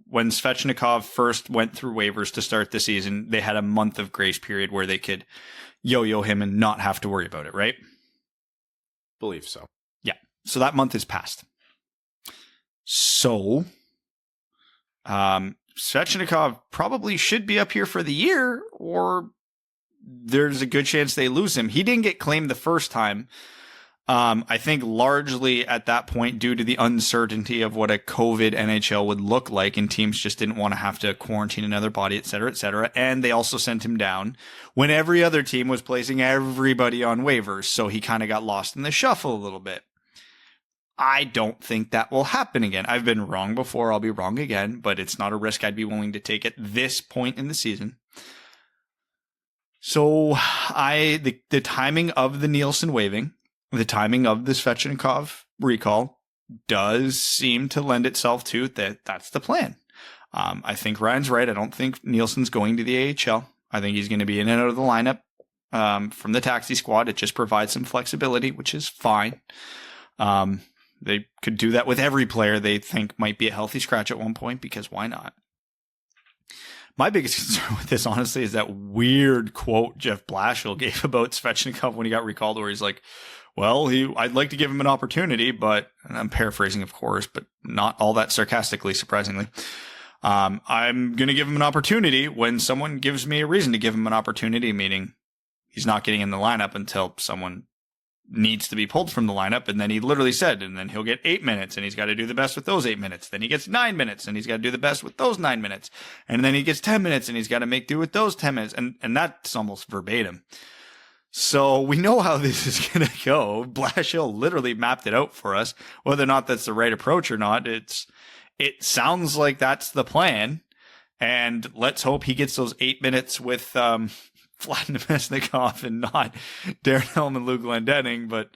when Svechnikov first went through waivers to start the season, they had a month of grace period where they could yo-yo him and not have to worry about it, right? Believe so. Yeah. So that month is passed. So Svechnikov probably should be up here for the year, or there's a good chance they lose him. He didn't get claimed the first time. I think largely at that point due to the uncertainty of what a COVID NHL would look like, and teams just didn't want to have to quarantine another body, et cetera, et cetera. And they also sent him down when every other team was placing everybody on waivers. So he kind of got lost in the shuffle a little bit. I don't think that will happen again. I've been wrong before. I'll be wrong again, but it's not a risk I'd be willing to take at this point in the season. So the timing of the Nielsen waiving, the timing of the Svechnikov recall does seem to lend itself to that's the plan. I think Ryan's right. I don't think Nielsen's going to the AHL. I think he's going to be in and out of the lineup from the taxi squad. It just provides some flexibility, which is fine. They could do that with every player they think might be a healthy scratch at one point, because why not? My biggest concern with this, honestly, is that weird quote Jeff Blashill gave about Svechnikov when he got recalled, where he's like, well, I'd like to give him an opportunity, but, and I'm paraphrasing, of course, but not all that sarcastically, surprisingly. I'm going to give him an opportunity when someone gives me a reason to give him an opportunity, meaning he's not getting in the lineup until someone needs to be pulled from the lineup. And then he literally said, and then he'll get 8 minutes and he's got to do the best with those 8 minutes. Then he gets 9 minutes and he's got to do the best with those 9 minutes. And then he gets 10 minutes and he's got to make do with those 10 minutes. And that's almost verbatim. So we know how this is going to go. Blashill literally mapped it out for us. Whether or not that's the right approach or not, it sounds like that's the plan. And let's hope he gets those 8 minutes with, Vlad Namestnikov and not Darren Helm and Luke Glendening, but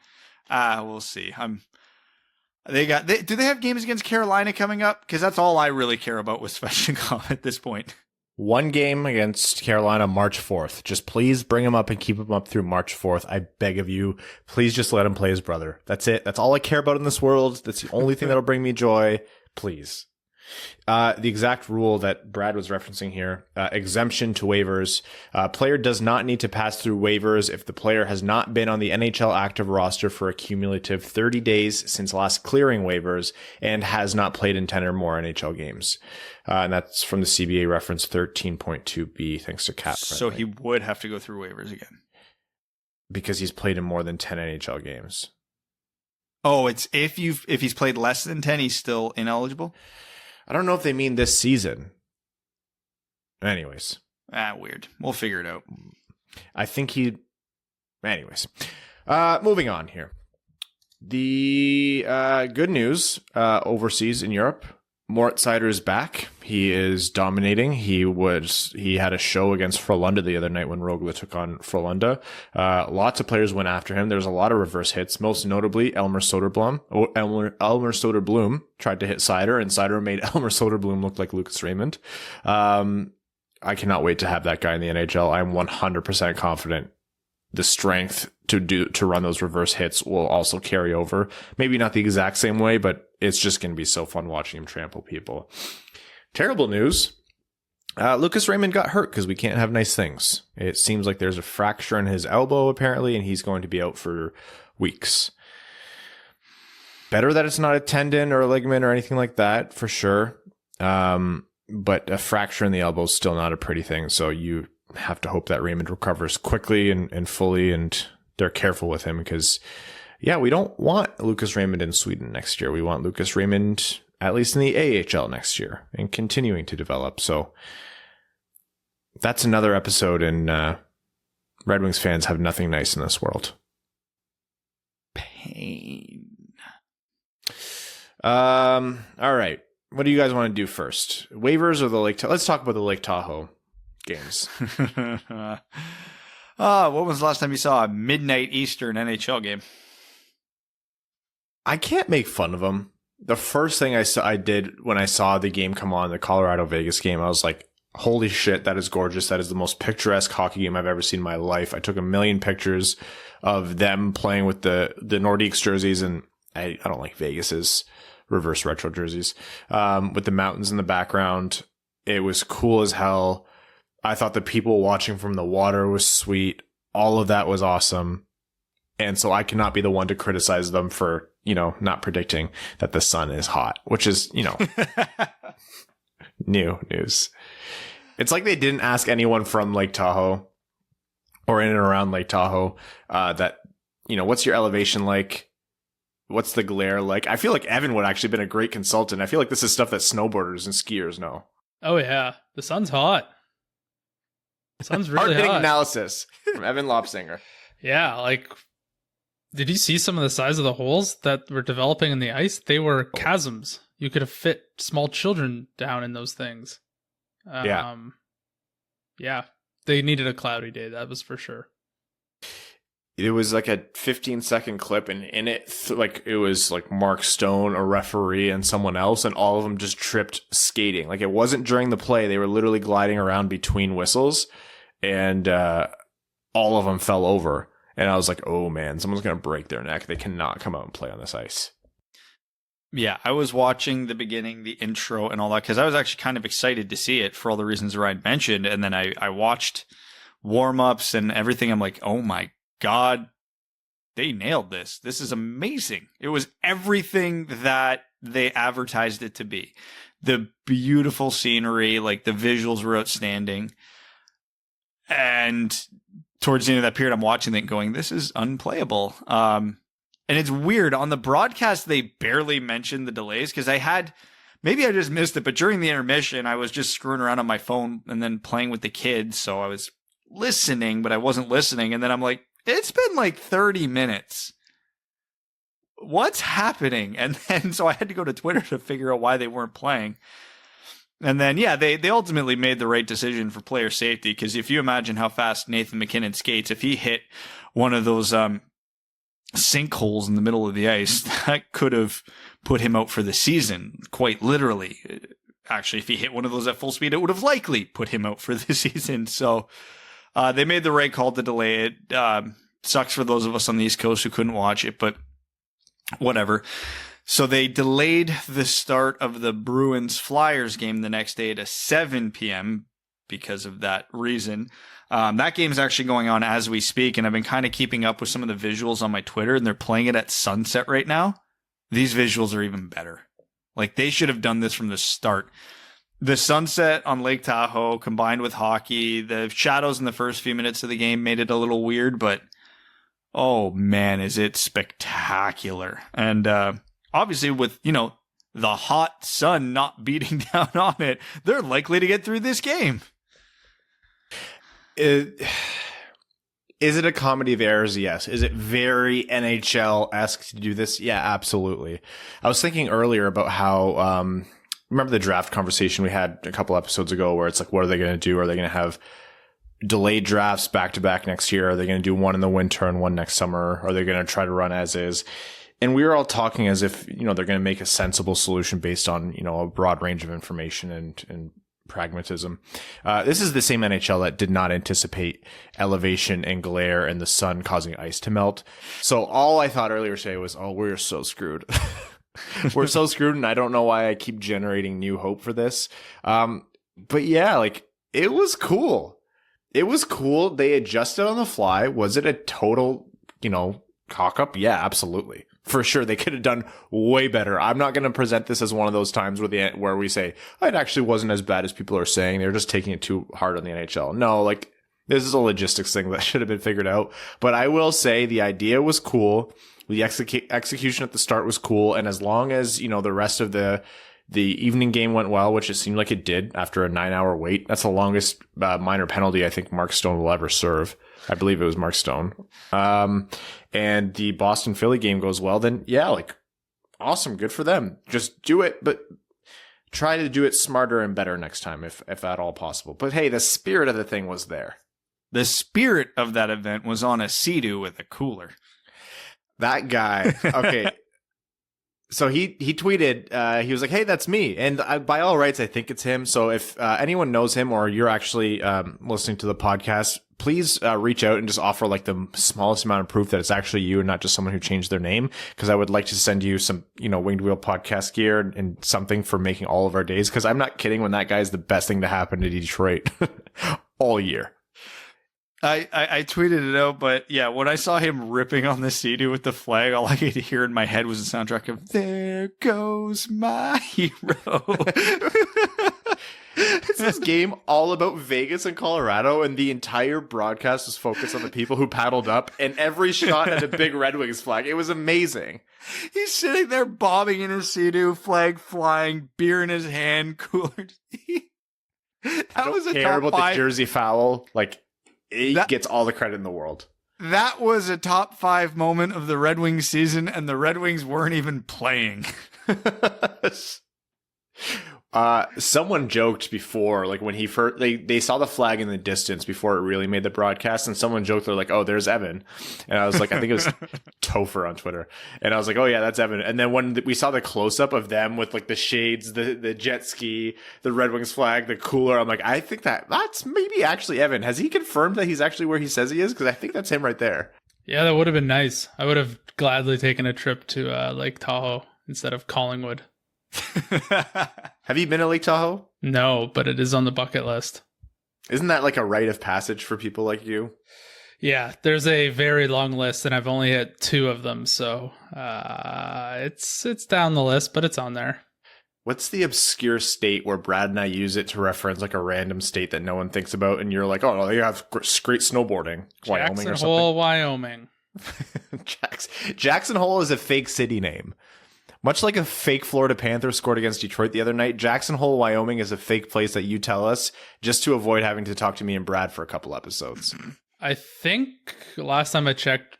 we'll see. Do they have games against Carolina coming up? Because that's all I really care about with Svechnikov at this point. One game against Carolina, March 4th. Just please bring him up and keep him up through March 4th. I beg of you. Please just let him play his brother. That's it. That's all I care about in this world. That's the only thing that'll bring me joy. Please. The exact rule that Brad was referencing here, exemption to waivers. Player does not need to pass through waivers if the player has not been on the NHL active roster for a cumulative 30 days since last clearing waivers and has not played in 10 or more NHL games. And that's from the CBA reference 13.2b, thanks to Cap. So he would have to go through waivers again. Because he's played in more than 10 NHL games. Oh, it's if he's played less than 10, he's still ineligible? I don't know if they mean this season. Anyways. Weird. We'll figure it out. I think anyways. Moving on here. The good news overseas in Europe. Moritz Seider is back. He is dominating. He had a show against Frölunda the other night when Rögle took on Frölunda. Lots of players went after him. There was a lot of reverse hits, most notably Elmer Soderblom tried to hit Seider, and Seider made Elmer Soderblom look like Lucas Raymond. I cannot wait to have that guy in the NHL. I'm 100% confident the strength to run those reverse hits will also carry over. Maybe not the exact same way, but it's just going to be so fun watching him trample people. Terrible news. Lucas Raymond got hurt because we can't have nice things. It seems like there's a fracture in his elbow apparently, and he's going to be out for weeks. Better that it's not a tendon or a ligament or anything like that, for sure. But a fracture in the elbow is still not a pretty thing. So you have to hope that Raymond recovers quickly and fully, and they're careful with him because, yeah, we don't want Lucas Raymond in Sweden next year. We want Lucas Raymond at least in the AHL next year and continuing to develop. So that's another episode, and Red Wings fans have nothing nice in this world. Pain. All right. What do you guys want to do first? Waivers or the Lake Tahoe? Let's talk about the Lake Tahoe games. When was the last time you saw a midnight Eastern NHL game? I can't make fun of them. The first thing I did when I saw the game come on, the Colorado Vegas game, I was like, holy shit, that is gorgeous. That is the most picturesque hockey game I've ever seen in my life. I took a million pictures of them playing with the Nordiques jerseys, and I don't like Vegas's reverse retro jerseys, with the mountains in the background. It was cool as hell. I thought the people watching from the water was sweet. All of that was awesome. And so I cannot be the one to criticize them for, not predicting that the sun is hot, which is, new news. It's like they didn't ask anyone from Lake Tahoe or in and around Lake Tahoe, that, what's your elevation like? What's the glare like? I feel like Evan would actually been a great consultant. I feel like this is stuff that snowboarders and skiers know. Oh yeah. The sun's hot. The sun's really Hard-hitting hot. analysis from Evan Lopsinger. Yeah, did you see some of the size of the holes that were developing in the ice? They were chasms. You could have fit small children down in those things. Yeah. Yeah. They needed a cloudy day, that was for sure. it was like a 15-second clip, and in it, like, it was like Mark Stone, a referee, and someone else, and all of them just tripped skating. Like, it wasn't during the play. They were literally gliding around between whistles, and all of them fell over. And I was like, oh man, someone's going to break their neck. They cannot come out and play on this ice. Yeah, I was watching the beginning, the intro, and all that, because I was actually kind of excited to see it for all the reasons Ryan mentioned. And then I watched warm-ups and everything. I'm like, oh my God, they nailed this. This is amazing. It was everything that they advertised it to be. The beautiful scenery, like the visuals were outstanding. And towards the end of that period, I'm watching it going, this is unplayable. And it's weird. On the broadcast, they barely mentioned the delays because maybe I just missed it, but during the intermission, I was just screwing around on my phone and then playing with the kids. So I was listening, but I wasn't listening. And then I'm like, it's been like 30 minutes. What's happening? And then so I had to go to Twitter to figure out why they weren't playing. And then, yeah, they ultimately made the right decision for player safety, because if you imagine how fast Nathan MacKinnon skates, if he hit one of those sinkholes in the middle of the ice, that could have put him out for the season, quite literally. Actually, if he hit one of those at full speed, it would have likely put him out for the season. So they made the right call to delay it. Sucks for those of us on the East Coast who couldn't watch it, but whatever. So they delayed the start of the Bruins-Flyers game the next day to 7 p.m. because of that reason. That game is actually going on as we speak, and I've been kind of keeping up with some of the visuals on my Twitter, and they're playing it at sunset right now. These visuals are even better. Like, they should have done this from the start. The sunset on Lake Tahoe combined with hockey, the shadows in the first few minutes of the game made it a little weird, but oh man, is it spectacular. And obviously with, the hot sun not beating down on it, they're likely to get through this game. Is it a comedy of errors? Yes. Is it very NHL-esque to do this? Yeah, absolutely. I was thinking earlier about how, remember the draft conversation we had a couple episodes ago where it's like, what are they going to do? Are they going to have delayed drafts back to back next year? Are they going to do one in the winter and one next summer? Are they going to try to run as is? And we were all talking as if, they're going to make a sensible solution based on, a broad range of information and pragmatism. This is the same NHL that did not anticipate elevation and glare and the sun causing ice to melt. So all I thought earlier today was, oh, we're so screwed. We're so screwed, and I don't know why I keep generating new hope for this. But yeah, it was cool. It was cool. They adjusted on the fly. Was it a total, cock up? Yeah, absolutely. For sure, they could have done way better. I'm not going to present this as one of those times where we say, it actually wasn't as bad as people are saying. They're just taking it too hard on the NHL. No, this is a logistics thing that should have been figured out. But I will say the idea was cool. The execution at the start was cool. And as long as, the rest of the evening game went well, which it seemed like it did after a 9-hour wait, that's the longest minor penalty I think Mark Stone will ever serve. I believe it was Mark Stone. And the Boston Philly game goes well, then yeah, awesome. Good for them. Just do it, but try to do it smarter and better next time if at all possible. But hey, the spirit of the thing was there. The spirit of that event was on a Sea-Doo with a cooler. That guy. Okay. So he tweeted, he was like, hey, that's me. And by all rights, I think it's him. So if anyone knows him or you're actually listening to the podcast, please reach out and just offer the smallest amount of proof that it's actually you and not just someone who changed their name. Because I would like to send you some, Winged Wheel podcast gear and something for making all of our days. Because I'm not kidding when that guy is the best thing to happen to Detroit all year. I tweeted it out, but yeah, when I saw him ripping on the Sea-Doo with the flag, all I could hear in my head was the soundtrack of "There Goes My Hero." It's this game all about Vegas and Colorado, and the entire broadcast was focused on the people who paddled up, and every shot had a big Red Wings flag. It was amazing. He's sitting there bobbing in his Sea-Doo, flag flying, beer in his hand, cooler. That was a top about 5. The jersey foul. It gets all the credit in the world. That was a top 5 moment of the Red Wings season, and the Red Wings weren't even playing. Someone joked before, like when he first, they saw the flag in the distance before it really made the broadcast, and someone joked, they're like, "Oh, there's Evan," and I was like, I think it was Topher on Twitter, and I was like, "Oh yeah, that's Evan." And then when we saw the close up of them with like the shades, the jet ski, the Red Wings flag, the cooler, I'm like, I think that's maybe actually Evan. Has he confirmed that he's actually where he says he is? Because I think that's him right there. Yeah, that would have been nice. I would have gladly taken a trip to Lake Tahoe instead of Collingwood. Have you been to Lake Tahoe? No, but it is on the bucket list. Isn't that like a rite of passage for people like you? Yeah, there's a very long list, and I've only hit 2 of them, so it's down the list, but it's on there. What's the obscure state where Brad and I use it to reference like a random state that no one thinks about, and you're like, oh, no, they have great snowboarding. Wyoming or something? Jackson Hole, Wyoming. Jackson Hole is a fake city name. Much like a fake Florida Panthers scored against Detroit the other night, Jackson Hole, Wyoming is a fake place that you tell us just to avoid having to talk to me and Brad for a couple episodes. I think last time I checked,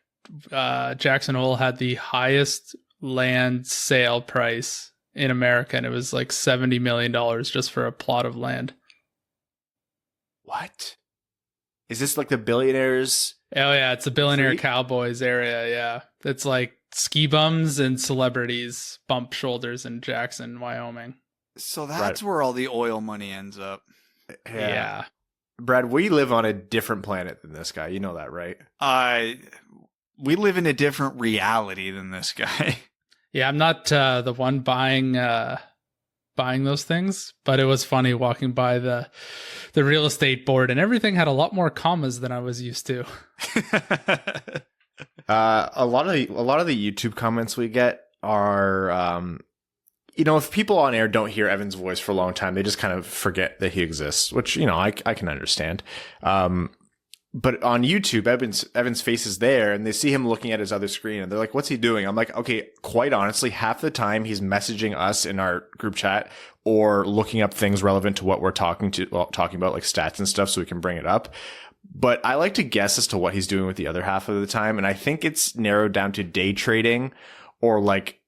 Jackson Hole had the highest land sale price in America, and it was like $70 million just for a plot of land. What? Is this like the billionaires? Oh, yeah, it's the billionaire cowboys area, yeah. It's like ski bums and celebrities bump shoulders in Jackson, Wyoming. So that's where all the oil money ends up. Yeah. Brad, we live on a different planet than this guy. You know that, right? We live in a different reality than this guy. Yeah, I'm not the one buying those things, but it was funny walking by the real estate board, and everything had a lot more commas than I was used to. A lot of the YouTube comments we get are, if people on air don't hear Evan's voice for a long time, they just kind of forget that he exists, which, I can understand. But on YouTube, Evan's face is there, and they see him looking at his other screen, and they're like, what's he doing? I'm like, okay, quite honestly, half the time he's messaging us in our group chat or looking up things relevant to what we're talking about, like stats and stuff, so we can bring it up. But I like to guess as to what he's doing with the other half of the time, and I think it's narrowed down to day trading or like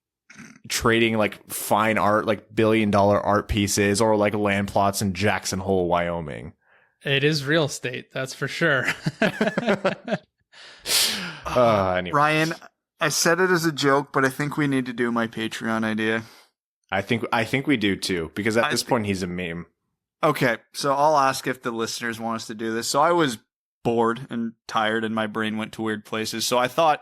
trading like fine art, like $1 billion art pieces, or like land plots in Jackson Hole, Wyoming. It is real estate, that's for sure. Anyway. Ryan, I said it as a joke, but I think we need to do my Patreon idea. I think we do too, because at this point he's a meme. Okay, so I'll ask if the listeners want us to do this. So I was bored and tired, and my brain went to weird places. So I thought,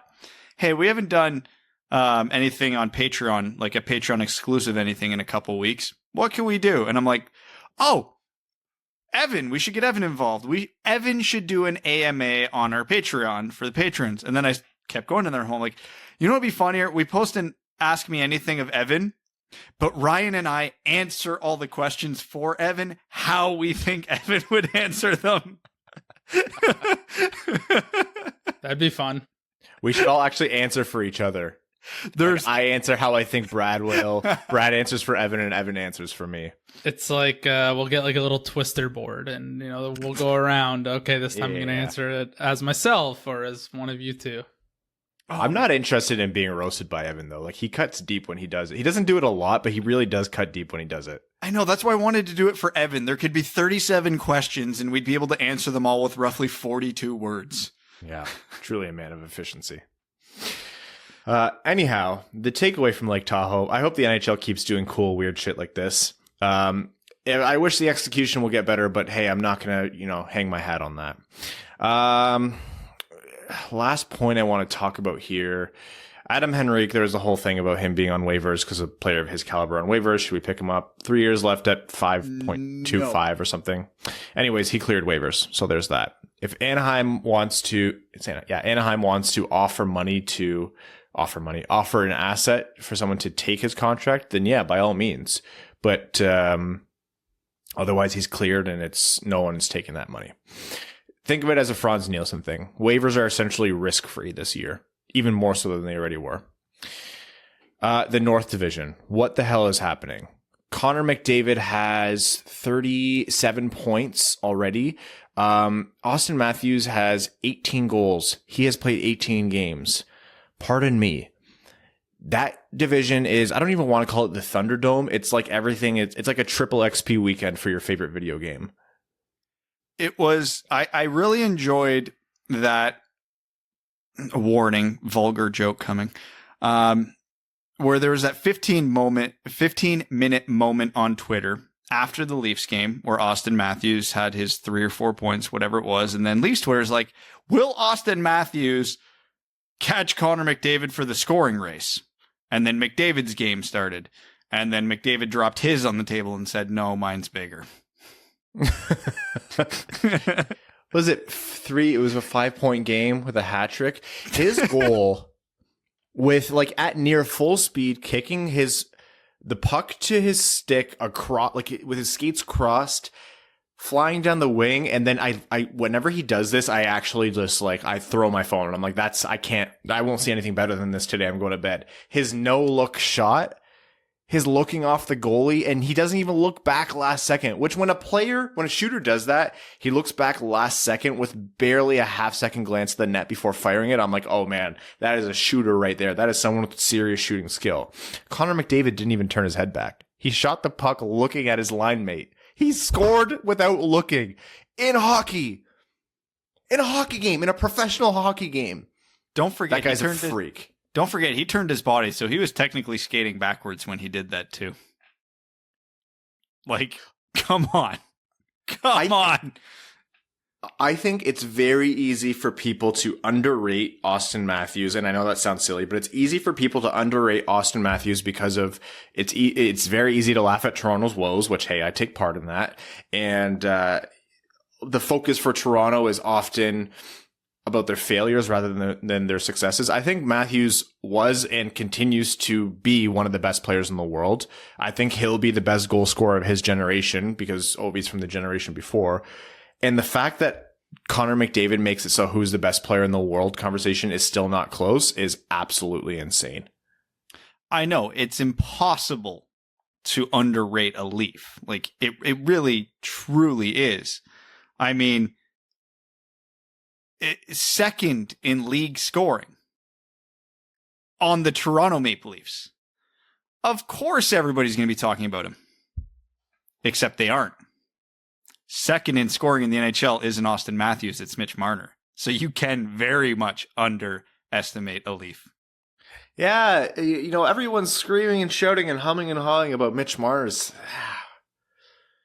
hey, we haven't done anything on Patreon, like a Patreon exclusive anything in a couple weeks. What can we do? And I'm like, oh, Evan, we should get Evan involved. Evan should do an AMA on our Patreon for the patrons. And then I kept going to their home, like, you know what'd be funnier? We post an Ask Me Anything of Evan, but Ryan and I answer all the questions for Evan, how we think Evan would answer them. That'd be fun. We should all actually answer for each other. I answer how I think Brad will. Brad answers for Evan, and Evan answers for me. It's like we'll get like a little twister board, and we'll go around. Okay, this time I'm going to answer it as myself or as one of you two. I'm not interested in being roasted by Evan, though. Like, he cuts deep when he does it. He doesn't do it a lot, but he really does cut deep when he does it. I know. That's why I wanted to do it for Evan. There could be 37 questions, and we'd be able to answer them all with roughly 42 words. Yeah, truly a man of efficiency. Anyhow, the takeaway from Lake Tahoe, I hope the NHL keeps doing cool, weird shit like this. I wish the execution will get better, but hey, I'm not going to, hang my hat on that. Last point I want to talk about here. Adam Henrique, there was a whole thing about him being on waivers because a player of his caliber on waivers. Should we pick him up? 3 years left at 5.25 or something. Anyways, he cleared waivers. So there's that. If Anaheim wants to, offer an asset for someone to take his contract, then yeah, by all means. But otherwise, he's cleared, and no one's taking that money. Think of it as a Frans Nielsen thing. Waivers are essentially risk-free this year, even more so than they already were. The North Division. What the hell is happening? Connor McDavid has 37 points already. Austin Matthews has 18 goals. He has played 18 games. Pardon me. that division is, I don't even want to call it the Thunderdome. It's like everything. It's like a triple XP weekend for your favorite video game. It was, I really enjoyed that warning, vulgar joke coming, where there was that 15-minute moment on Twitter after the Leafs game where Austin Matthews had his 3 or 4 points, whatever it was. And then Leafs Twitter's like, will Austin Matthews catch Connor McDavid for the scoring race? And then McDavid's game started. And then McDavid dropped his on the table and said, no, mine's bigger. Was it 3? It was a 5-point game with a hat trick. His goal with like at near full speed, kicking the puck to his stick across, like with his skates crossed, flying down the wing. And then I whenever he does this, I actually just like, I throw my phone and I'm like, I won't see anything better than this today. I'm going to bed. His no look shot, his looking off the goalie, and he doesn't even look back last second, which when a shooter does that, he looks back last second with barely a half-second glance at the net before firing it. I'm like, oh man, that is a shooter right there. That is someone with serious shooting skill. Connor McDavid didn't even turn his head back. He shot the puck looking at his line mate. He scored without looking in hockey. In a hockey game, in a professional hockey game. Don't forget, that guy's a freak. Don't forget, he turned his body, so he was technically skating backwards when he did that, too. Like, come on. Come on. I think it's very easy for people to underrate Austin Matthews, and I know that sounds silly, but it's easy for people to underrate Austin Matthews because of it's very easy to laugh at Toronto's woes, which, hey, I take part in that. And the focus for Toronto is often about their failures rather than their successes. I think Matthews was and continues to be one of the best players in the world. I think he'll be the best goal scorer of his generation because Ovi's from the generation before. And the fact that Connor McDavid makes it so who's the best player in the world conversation is still not close is absolutely insane. I know. It's impossible to underrate a Leaf. Like, it really, truly is. I mean, second in league scoring on the Toronto Maple Leafs. Of course everybody's going to be talking about him. Except they aren't. Second in scoring in the NHL isn't Austin Matthews, it's Mitch Marner. So you can very much underestimate a Leaf. Yeah, everyone's screaming and shouting and humming and hawing about Mitch Marner's.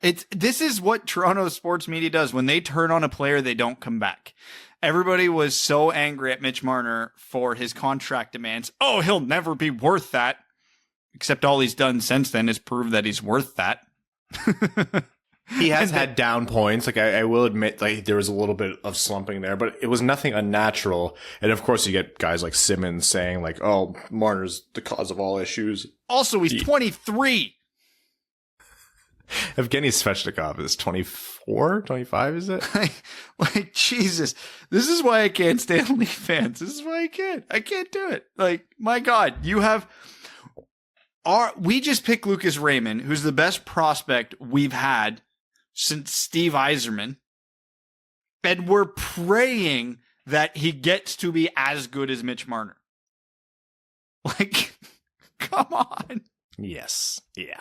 This is what Toronto sports media does. When they turn on a player, they don't come back. Everybody was so angry at Mitch Marner for his contract demands. Oh, he'll never be worth that. Except all he's done since then is prove that he's worth that. He has had down points. Like I will admit, like there was a little bit of slumping there, but it was nothing unnatural. And of course, you get guys like Simmons saying like, "Oh, Marner's the cause of all issues." Also, he's 23. Evgeny Svechnikov is 24, 25, is it? Like, Jesus. This is why I can't stand Leaf fans. This is why I can't do it. Like, my God, we just picked Lucas Raymond, who's the best prospect we've had since Steve Yzerman. And we're praying that he gets to be as good as Mitch Marner. Like, come on. Yes. Yeah.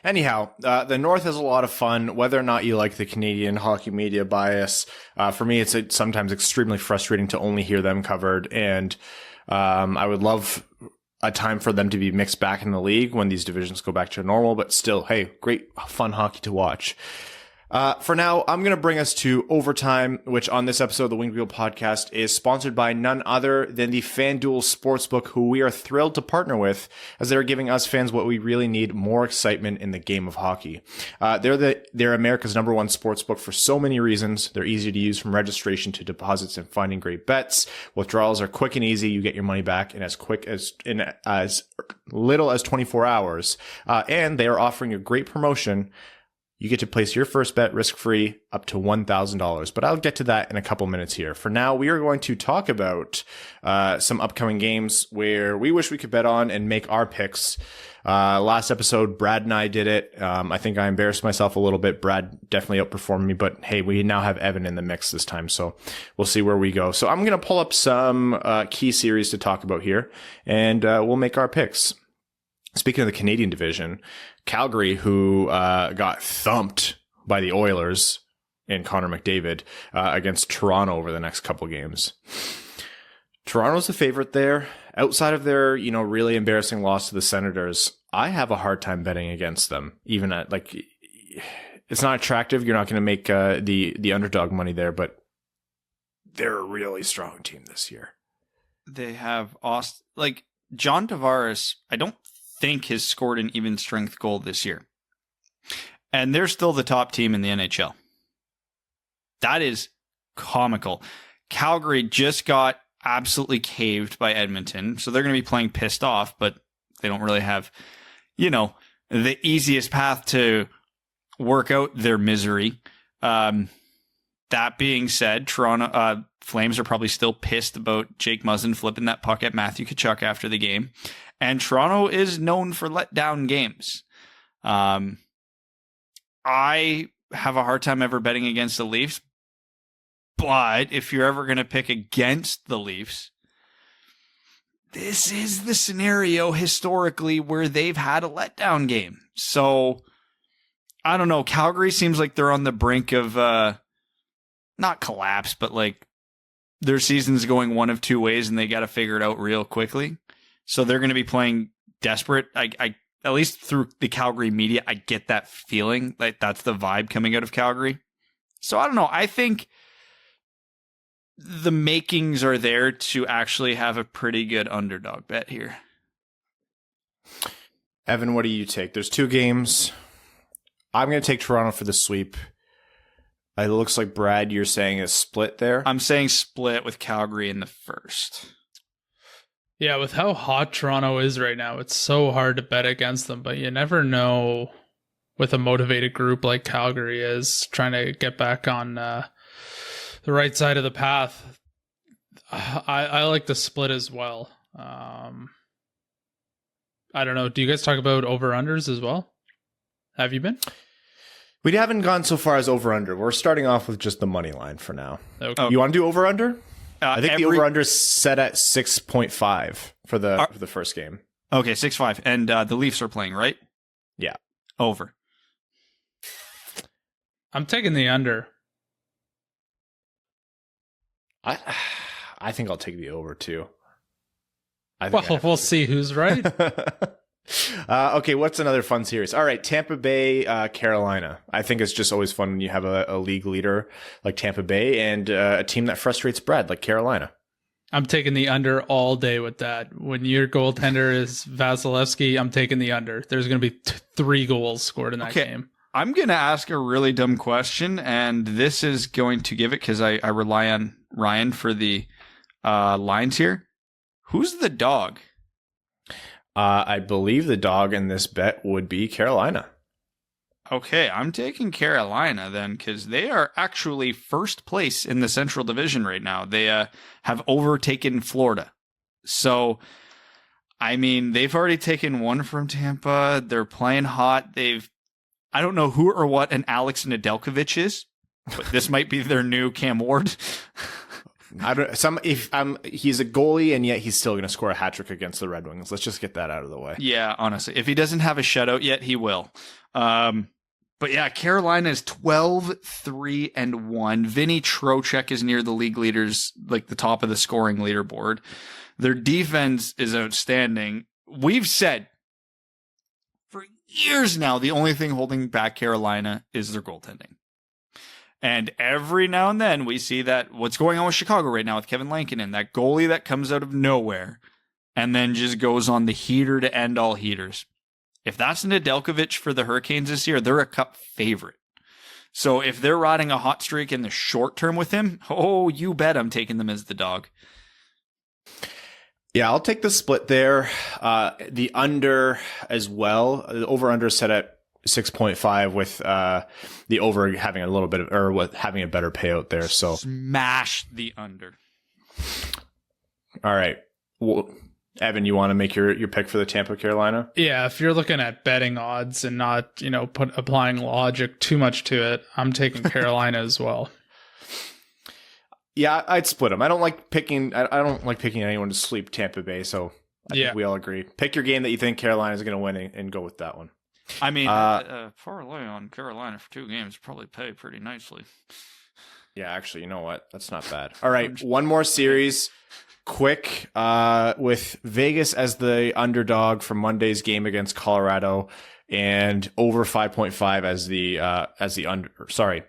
Anyhow, the North is a lot of fun, whether or not you like the Canadian hockey media bias. For me, it's sometimes extremely frustrating to only hear them covered. And I would love a time for them to be mixed back in the league when these divisions go back to normal. But still, hey, great, fun hockey to watch. For now, I'm going to bring us to overtime, which on this episode of the Winged Wheel podcast is sponsored by none other than the FanDuel Sportsbook, who we are thrilled to partner with as they're giving us fans what we really need, more excitement in the game of hockey. They're America's #1 sportsbook for so many reasons. They're easy to use from registration to deposits and finding great bets. Withdrawals are quick and easy. You get your money back in as little as 24 hours. And they are offering a great promotion. you get to place your first bet risk-free up to $1,000. But I'll get to that in a couple minutes here. For now, we are going to talk about some upcoming games where we wish we could bet on and make our picks. Last episode, Brad and I did it. I think I embarrassed myself a little bit. Brad definitely outperformed me, but hey, we now have Evan in the mix this time, so we'll see where we go. So I'm going to pull up some key series to talk about here, and we'll make our picks. Speaking of the Canadian division, Calgary, who got thumped by the Oilers and Connor McDavid against Toronto over the next couple games. Toronto's the favorite there. Outside of their, really embarrassing loss to the Senators, I have a hard time betting against them. Even at it's not attractive. You're not going to make the underdog money there, but they're a really strong team this year. They have John Tavares. I don't think has scored an even strength goal this year, and they're still the top team in the NHL. That is comical. Calgary just got absolutely caved by Edmonton, so they're going to be playing pissed off, but they don't really have, the easiest path to work out their misery. That being said, Toronto Flames are probably still pissed about Jake Muzzin flipping that puck at Matthew Tkachuk after the game, and Toronto is known for letdown games. I have a hard time ever betting against the Leafs, but if you're ever going to pick against the Leafs, this is the scenario historically where they've had a letdown game. So, I don't know. Calgary seems like they're on the brink of, not collapse, but their season's going one of two ways and they got to figure it out real quickly. So they're going to be playing desperate. I at least through the Calgary media, I get that feeling. That's the vibe coming out of Calgary. So I don't know. I think the makings are there to actually have a pretty good underdog bet here. Evan, what do you take? There's two games. I'm going to take Toronto for the sweep. It looks like, Brad, you're saying a split there. I'm saying split with Calgary in the first. Yeah, with how hot Toronto is right now, it's so hard to bet against them, but you never know with a motivated group like Calgary is trying to get back on the right side of the path. I like the split as well. I don't know. Do you guys talk about over-unders as well? Have you been? We haven't gone so far as over-under. We're starting off with just the money line for now. Okay. You want to do over-under? I think the over-under is set at 6.5 for the first game. Okay, 6.5. And the Leafs are playing, right? Yeah. Over. I'm taking the under. I think I'll take the over too. We'll see who's right. Okay, what's another fun series? All right, Tampa Bay, Carolina. I think it's just always fun when you have a league leader like Tampa Bay and a team that frustrates Brad like Carolina. I'm taking the under all day with that. When your goaltender is Vasilevsky, I'm taking the under. There's going to be 3 goals scored in that game. I'm going to ask a really dumb question, and this is going to give it because I rely on Ryan for the lines here. Who's the dog? I believe the dog in this bet would be Carolina. Okay, I'm taking Carolina then because they are actually first place in the Central Division right now. They have overtaken Florida. So, I mean, they've already taken one from Tampa. They're playing hot. I don't know who or what an Alex Nedeljkovic is, but this might be their new Cam Ward. He's a goalie and yet he's still going to score a hat trick against the Red Wings. Let's just get that out of the way. Yeah, honestly, if he doesn't have a shutout yet, he will. But yeah, Carolina is 12-3-1. Vinny Trocheck is near the league leaders, like the top of the scoring leaderboard. Their defense is outstanding. We've said for years now, the only thing holding back Carolina is their goaltending. And every now and then we see that what's going on with Chicago right now with Kevin Lankinen, that goalie that comes out of nowhere and then just goes on the heater to end all heaters. If that's Nedeljkovic for the Hurricanes this year, they're a cup favorite. So if they're riding a hot streak in the short term with him, oh, you bet I'm taking them as the dog. Yeah, I'll take the split there. The under as well. The over-under set at 6.5 with the over having a little bit of, or having a better payout there. So smash the under. All right. Well, Evan, you want to make your pick for the Tampa Carolina? Yeah, if you're looking at betting odds and not, applying logic too much to it, I'm taking Carolina as well. Yeah, I'd split them. I don't like picking anyone to sweep Tampa Bay, so I think we all agree. Pick your game that you think Carolina is going to win and go with that one. I mean, parlay on Carolina for 2 games probably pay pretty nicely. Yeah, actually, you know what? That's not bad. All right, one more series. Quick, with Vegas as the underdog for Monday's game against Colorado, and over 5.5 as the under. Sorry,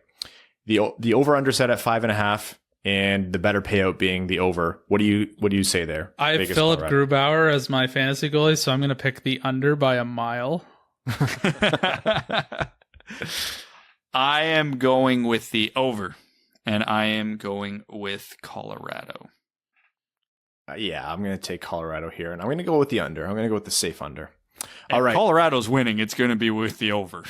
the over under set at 5.5, and the better payout being the over. What do you say there? I have Philip Grubauer as my fantasy goalie, so I'm going to pick the under by a mile. I am going with the over, and I am going with Colorado. Yeah, I'm going to take Colorado here, and I'm going to go with the under. I'm going to go with the safe under. All right. Colorado's winning. It's going to be with the over.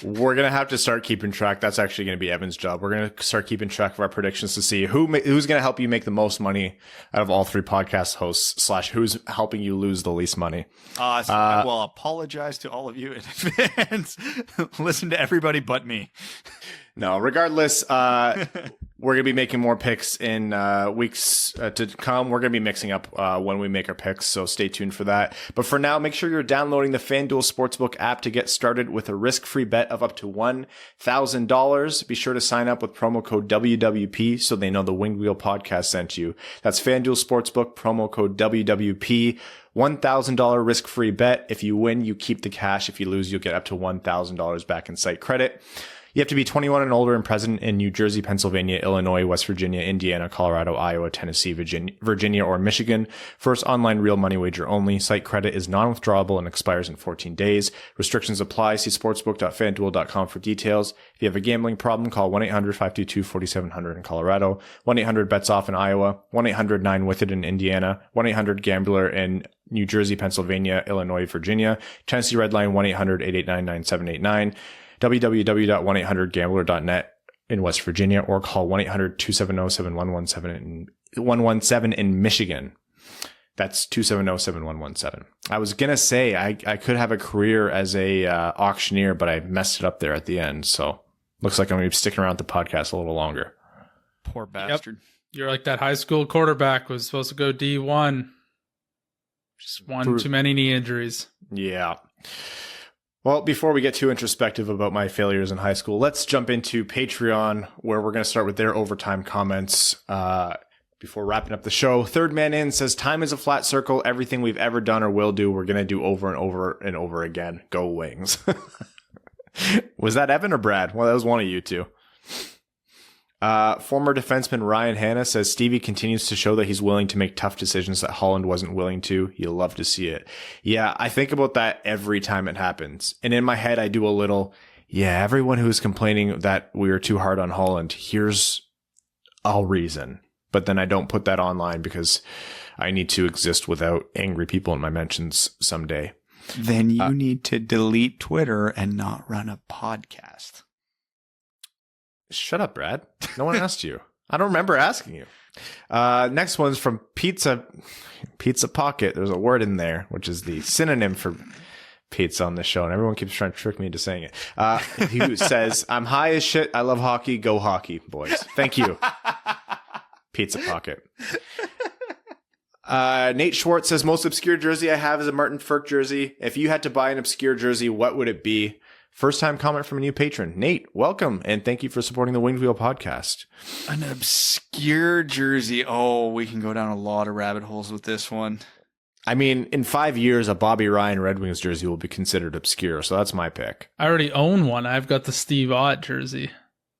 We're going to have to start keeping track. That's actually going to be Evan's job. We're going to start keeping track of our predictions to see who's going to help you make the most money out of all 3 podcast hosts / who's helping you lose the least money. I will apologize to all of you in advance. Listen to everybody but me. No, regardless, we're going to be making more picks in weeks to come. We're going to be mixing up when we make our picks, so stay tuned for that. But for now, make sure you're downloading the FanDuel Sportsbook app to get started with a risk-free bet of up to $1,000. Be sure to sign up with promo code WWP so they know the Winged Wheel podcast sent you. That's FanDuel Sportsbook, promo code WWP. $1,000 risk-free bet. If you win, you keep the cash. If you lose, you'll get up to $1,000 back in site credit. You have to be 21 and older and present in New Jersey, Pennsylvania, Illinois, West Virginia, Indiana, Colorado, Iowa, Tennessee, Virginia, or Michigan. First online real money wager only. Site credit is non-withdrawable and expires in 14 days. Restrictions apply. See sportsbook.fanduel.com for details. If you have a gambling problem, call 1-800-522-4700 in Colorado, 1-800-BETS-OFF in Iowa, 1-800-9-WITH-IT in Indiana, 1-800-GAMBLER in New Jersey, Pennsylvania, Illinois, Virginia, Tennessee Redline 1-800-889-9789. www.1800gambler.net in West Virginia, or call 1-800-270-7117 in Michigan. That's 270-7117. I was going to say I could have a career as a auctioneer, but I messed it up there at the end. So looks like I'm going to be sticking around with the podcast a little longer. Poor bastard. Yep. You're like that high school quarterback was supposed to go D1. Just one too many knee injuries. Yeah. Well, before we get too introspective about my failures in high school, let's jump into Patreon, where we're going to start with their overtime comments before wrapping up the show. Third Man In says, time is a flat circle. Everything we've ever done or will do, we're going to do over and over and over again. Go Wings. Was that Evan or Brad? Well, that was one of you two. Former defenseman Ryan Hanna says Stevie continues to show that he's willing to make tough decisions that Holland wasn't willing to. You'll love to see it. Yeah, I think about that every time it happens. And in my head, I do a little, everyone who's complaining that we were too hard on Holland, here's a reason. But then I don't put that online because I need to exist without angry people in my mentions someday. Then you need to delete Twitter and not run a podcast. Shut up, Brad. No one asked you. I don't remember asking you. Next one's from Pizza Pocket. There's a word in there, which is the synonym for pizza on this show, and everyone keeps trying to trick me into saying it. Who says, I'm high as shit. I love hockey. Go hockey, boys. Thank you. Pizza Pocket. Nate Schwartz says, most obscure jersey I have is a Martin Ferk jersey. If you had to buy an obscure jersey, what would it be? First time comment from a new patron. Nate, welcome, and thank you for supporting the Winged Wheel podcast. An obscure jersey. Oh, we can go down a lot of rabbit holes with this one. I mean, in 5 years, a Bobby Ryan Red Wings jersey will be considered obscure, so that's my pick. I already own one. I've got the Steve Ott jersey.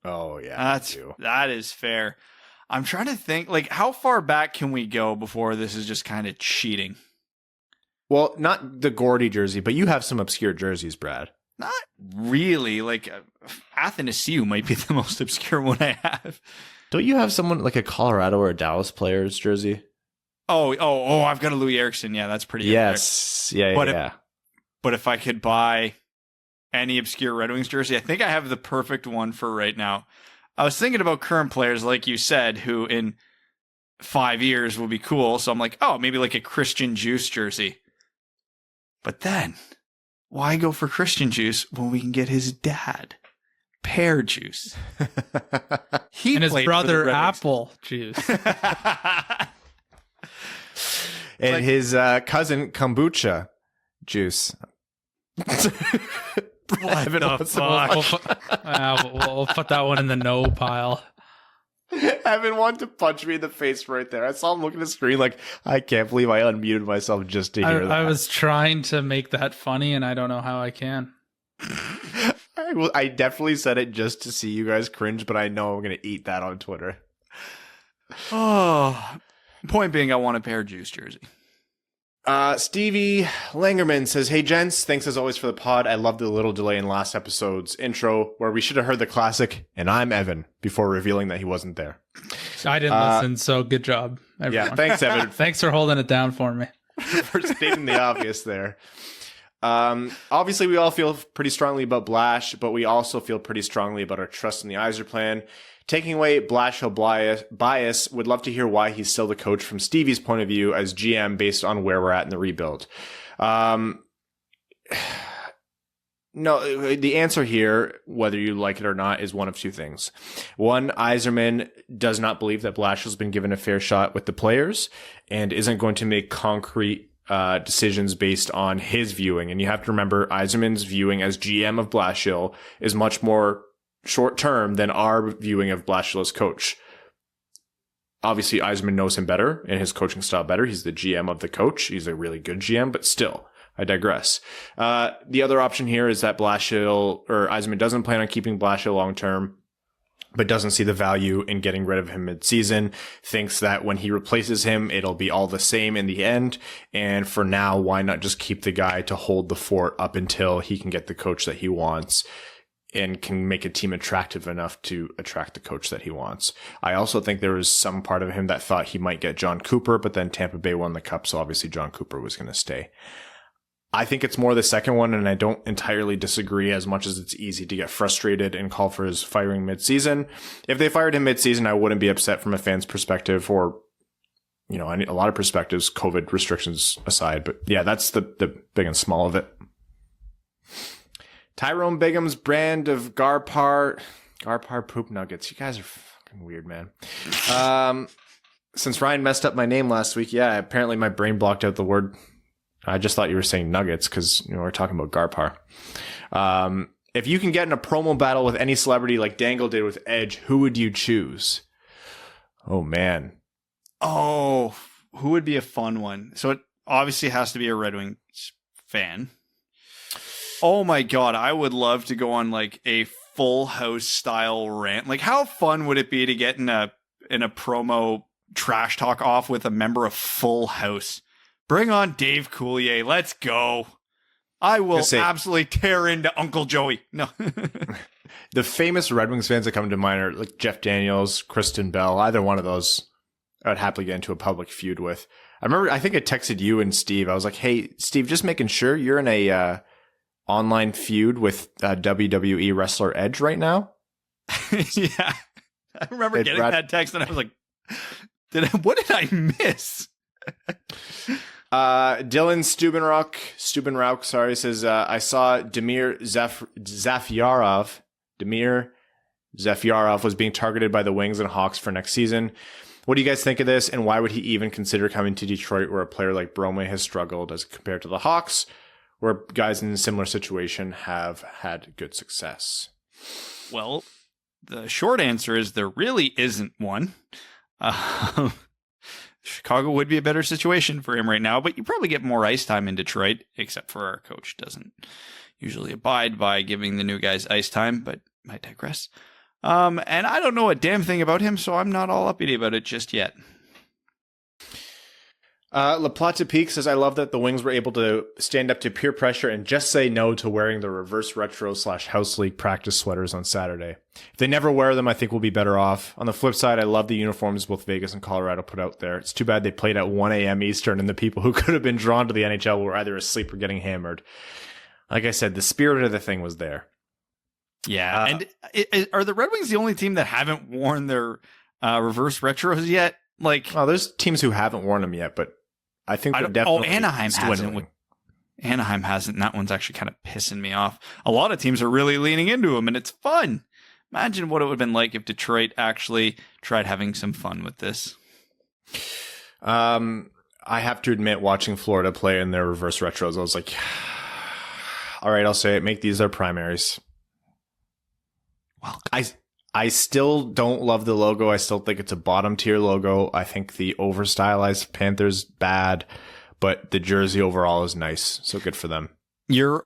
Oh, yeah. That is fair. I'm trying to think, how far back can we go before this is just kind of cheating? Well, not the Gordy jersey, but you have some obscure jerseys, Brad. Not really. Athanasiou might be the most obscure one I have. Don't you have someone like a Colorado or a Dallas player's jersey? Oh, I've got a Louis Eriksson. Yeah, that's pretty. Yes. Epic. Yeah. But if I could buy any obscure Red Wings jersey. I think I have the perfect one for right now. I was thinking about current players, like you said, who in 5 years will be cool. So I'm like, oh, maybe like a Christian Juice jersey. But then, why go for Christian Juice when we can get his dad, Pear Juice? He and his played brother, Apple Juice. And like, his cousin, Kombucha Juice. What the fuck? We'll put that one in the no pile. Evan wanted to punch me in the face right there. I saw him looking at the screen like, I can't believe I unmuted myself just to hear that. I was trying to make that funny, and I don't know how I can. I definitely said it just to see you guys cringe, but I know I'm going to eat that on Twitter. Oh, point being, I want a Pear Juice jersey. Stevie Langerman says, hey gents, thanks as always for the pod. I love the little delay in last episode's intro where we should have heard the classic, and I'm Evan, before revealing that he wasn't there. I didn't listen, so good job, everyone. Yeah, thanks Evan. Thanks for holding it down for me. For stating the obvious there. Obviously we all feel pretty strongly about Blash, but we also feel pretty strongly about our trust in the Yzer plan. Taking away Blashill bias, would love to hear why he's still the coach from Stevie's point of view as GM based on where we're at in the rebuild. No, the answer here, whether you like it or not, is one of two things. One, Yzerman does not believe that Blashill's been given a fair shot with the players and isn't going to make concrete decisions based on his viewing. And you have to remember, Yzerman's viewing as GM of Blashill is much more short-term than our viewing of Blashill as coach. Obviously, Yzerman knows him better and his coaching style better. He's the GM of the coach. He's a really good GM, but still, I digress. The other option here is that Yzerman doesn't plan on keeping Blashill long-term, but doesn't see the value in getting rid of him mid-season, thinks that when he replaces him, it'll be all the same in the end. And for now, why not just keep the guy to hold the fort up until he can get the coach that he wants and can make a team attractive enough to attract the coach that he wants. I also think there was some part of him that thought he might get John Cooper, but then Tampa Bay won the cup, so obviously John Cooper was going to stay. I think it's more the second one, and I don't entirely disagree as much as it's easy to get frustrated and call for his firing mid-season. If they fired him mid-season, I wouldn't be upset from a fan's perspective or, you know, a lot of perspectives, COVID restrictions aside. But yeah, that's the big and small of it. Tyrone Bigham's brand of Garpar poop nuggets. You guys are fucking weird, man. Since Ryan messed up my name last week, yeah, apparently my brain blocked out the word. I just thought you were saying nuggets because, you know, we're talking about Garpar. If you can get in a promo battle with any celebrity like Dangle did with Edge, who would you choose? Oh, man. Oh, who would be a fun one? So it obviously has to be a Red Wings fan. Oh my God, I would love to go on like a Full House style rant. Like, how fun would it be to get in a promo trash talk off with a member of Full House? Bring on Dave Coulier. Let's go. I will absolutely tear into Uncle Joey. No. The famous Red Wings fans that come to mind are like Jeff Daniels, Kristen Bell, either one of those I would happily get into a public feud with. I think I texted you and Steve. I was like, hey, Steve, just making sure you're in a online feud with WWE wrestler Edge right now. Yeah. I remember getting that text and I was like, what did I miss? Dylan Stubenrauk, says, I saw Damir Zafyarov was being targeted by the Wings and Hawks for next season. What do you guys think of this? And why would he even consider coming to Detroit, where a player like Brome has struggled as compared to the Hawks, where guys in a similar situation have had good success? Well, the short answer is there really isn't one. Chicago would be a better situation for him right now, but you probably get more ice time in Detroit, except for our coach doesn't usually abide by giving the new guys ice time, but I digress. And I don't know a damn thing about him, so I'm not all uppity about it just yet. La Plata Peak says, I love that the Wings were able to stand up to peer pressure and just say no to wearing the reverse retro / house league practice sweaters on Saturday. If they never wear them, I think we'll be better off. On the flip side, I love the uniforms both Vegas and Colorado put out there. It's too bad they played at 1 a.m. Eastern and the people who could have been drawn to the NHL were either asleep or getting hammered. like I said, the spirit of the thing was there. Yeah. And are the Red Wings the only team that haven't worn their reverse retros yet? Like, well, there's teams who haven't worn them yet, but I think they're definitely Anaheim hasn't. Anaheim hasn't. And that one's actually kind of pissing me off. A lot of teams are really leaning into them, and it's fun. Imagine what it would have been like if Detroit actually tried having some fun with this. I have to admit, watching Florida play in their reverse retros, I was like, all right, I'll say it. Make these their primaries. Well, I still don't love the logo. I still think it's a bottom tier logo. I think the over stylized Panthers bad, but the jersey overall is nice. So good for them. Your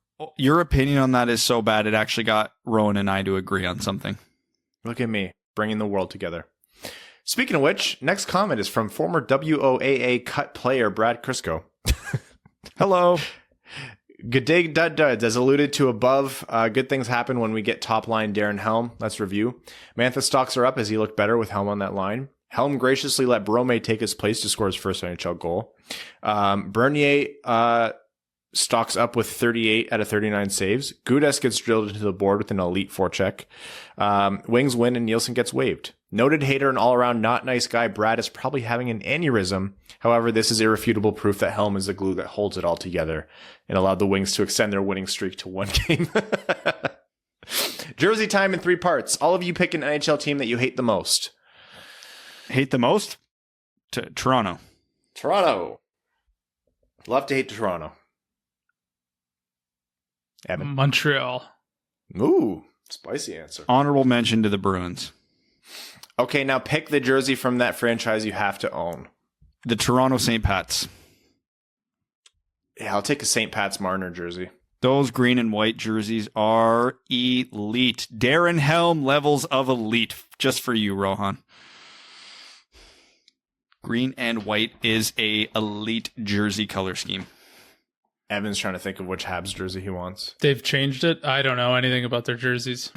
opinion on that is so bad, it actually got Rowan and I to agree on something. Look at me, bringing the world together. Speaking of which, next comment is from former WOAA cut player Brad Crisco. Hello. Good day, Dud Duds. As alluded to above, good things happen when we get top line Darren Helm. Let's review. Mantha stocks are up as he looked better with Helm on that line. Helm graciously let Brome take his place to score his first NHL goal. Bernier stocks up with 38 out of 39 saves. Gudas gets drilled into the board with an elite forecheck. Wings win and Nielsen gets waived. Noted hater and all-around not nice guy, Brad is probably having an aneurysm. However, this is irrefutable proof that Helm is the glue that holds it all together and allowed the Wings to extend their winning streak to one game. Jersey time in 3 parts. All of you pick an NHL team that you hate the most. Hate the most? Toronto. Toronto. Love to hate Toronto. Evan. Montreal. Ooh, spicy answer. Honorable mention to the Bruins. Okay, now pick the jersey from that franchise you have to own. The Toronto St. Pat's. Yeah, I'll take a St. Pat's Marner jersey. Those green and white jerseys are elite. Darren Helm levels of elite. Just for you, Rohan. Green and white is a elite jersey color scheme. Evan's trying to think of which Habs jersey he wants. They've changed it. I don't know anything about their jerseys.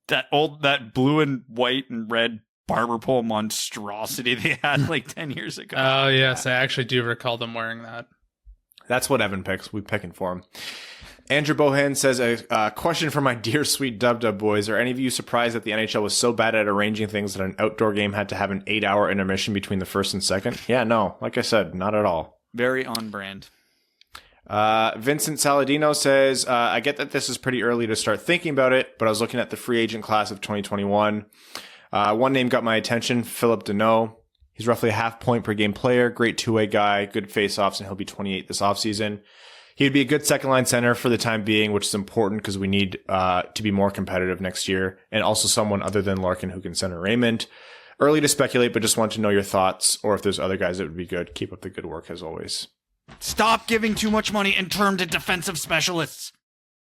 That blue and white and red barber pole monstrosity they had like 10 years ago. Oh, yes. I actually do recall them wearing that. That's what Evan picks. We're picking for him. Andrew Bohan says, a question for my dear sweet Dub Dub boys. Are any of you surprised that the NHL was so bad at arranging things that an outdoor game had to have an 8-hour intermission between the first and second? Yeah, no. Like I said, not at all. Very on brand. Vincent Saladino says, I get that this is pretty early to start thinking about it, but I was looking at the free agent class of 2021. One name got my attention, Philip Deneau. He's roughly a half point per game player, great two-way guy, good face-offs, and he'll be 28 this offseason. He would be a good second-line center for the time being, which is important because we need to be more competitive next year, and also someone other than Larkin who can center Raymond. Early to speculate, but just want to know your thoughts, or if there's other guys that would be good. Keep up the good work, as always. Stop giving too much money in term to defensive specialists.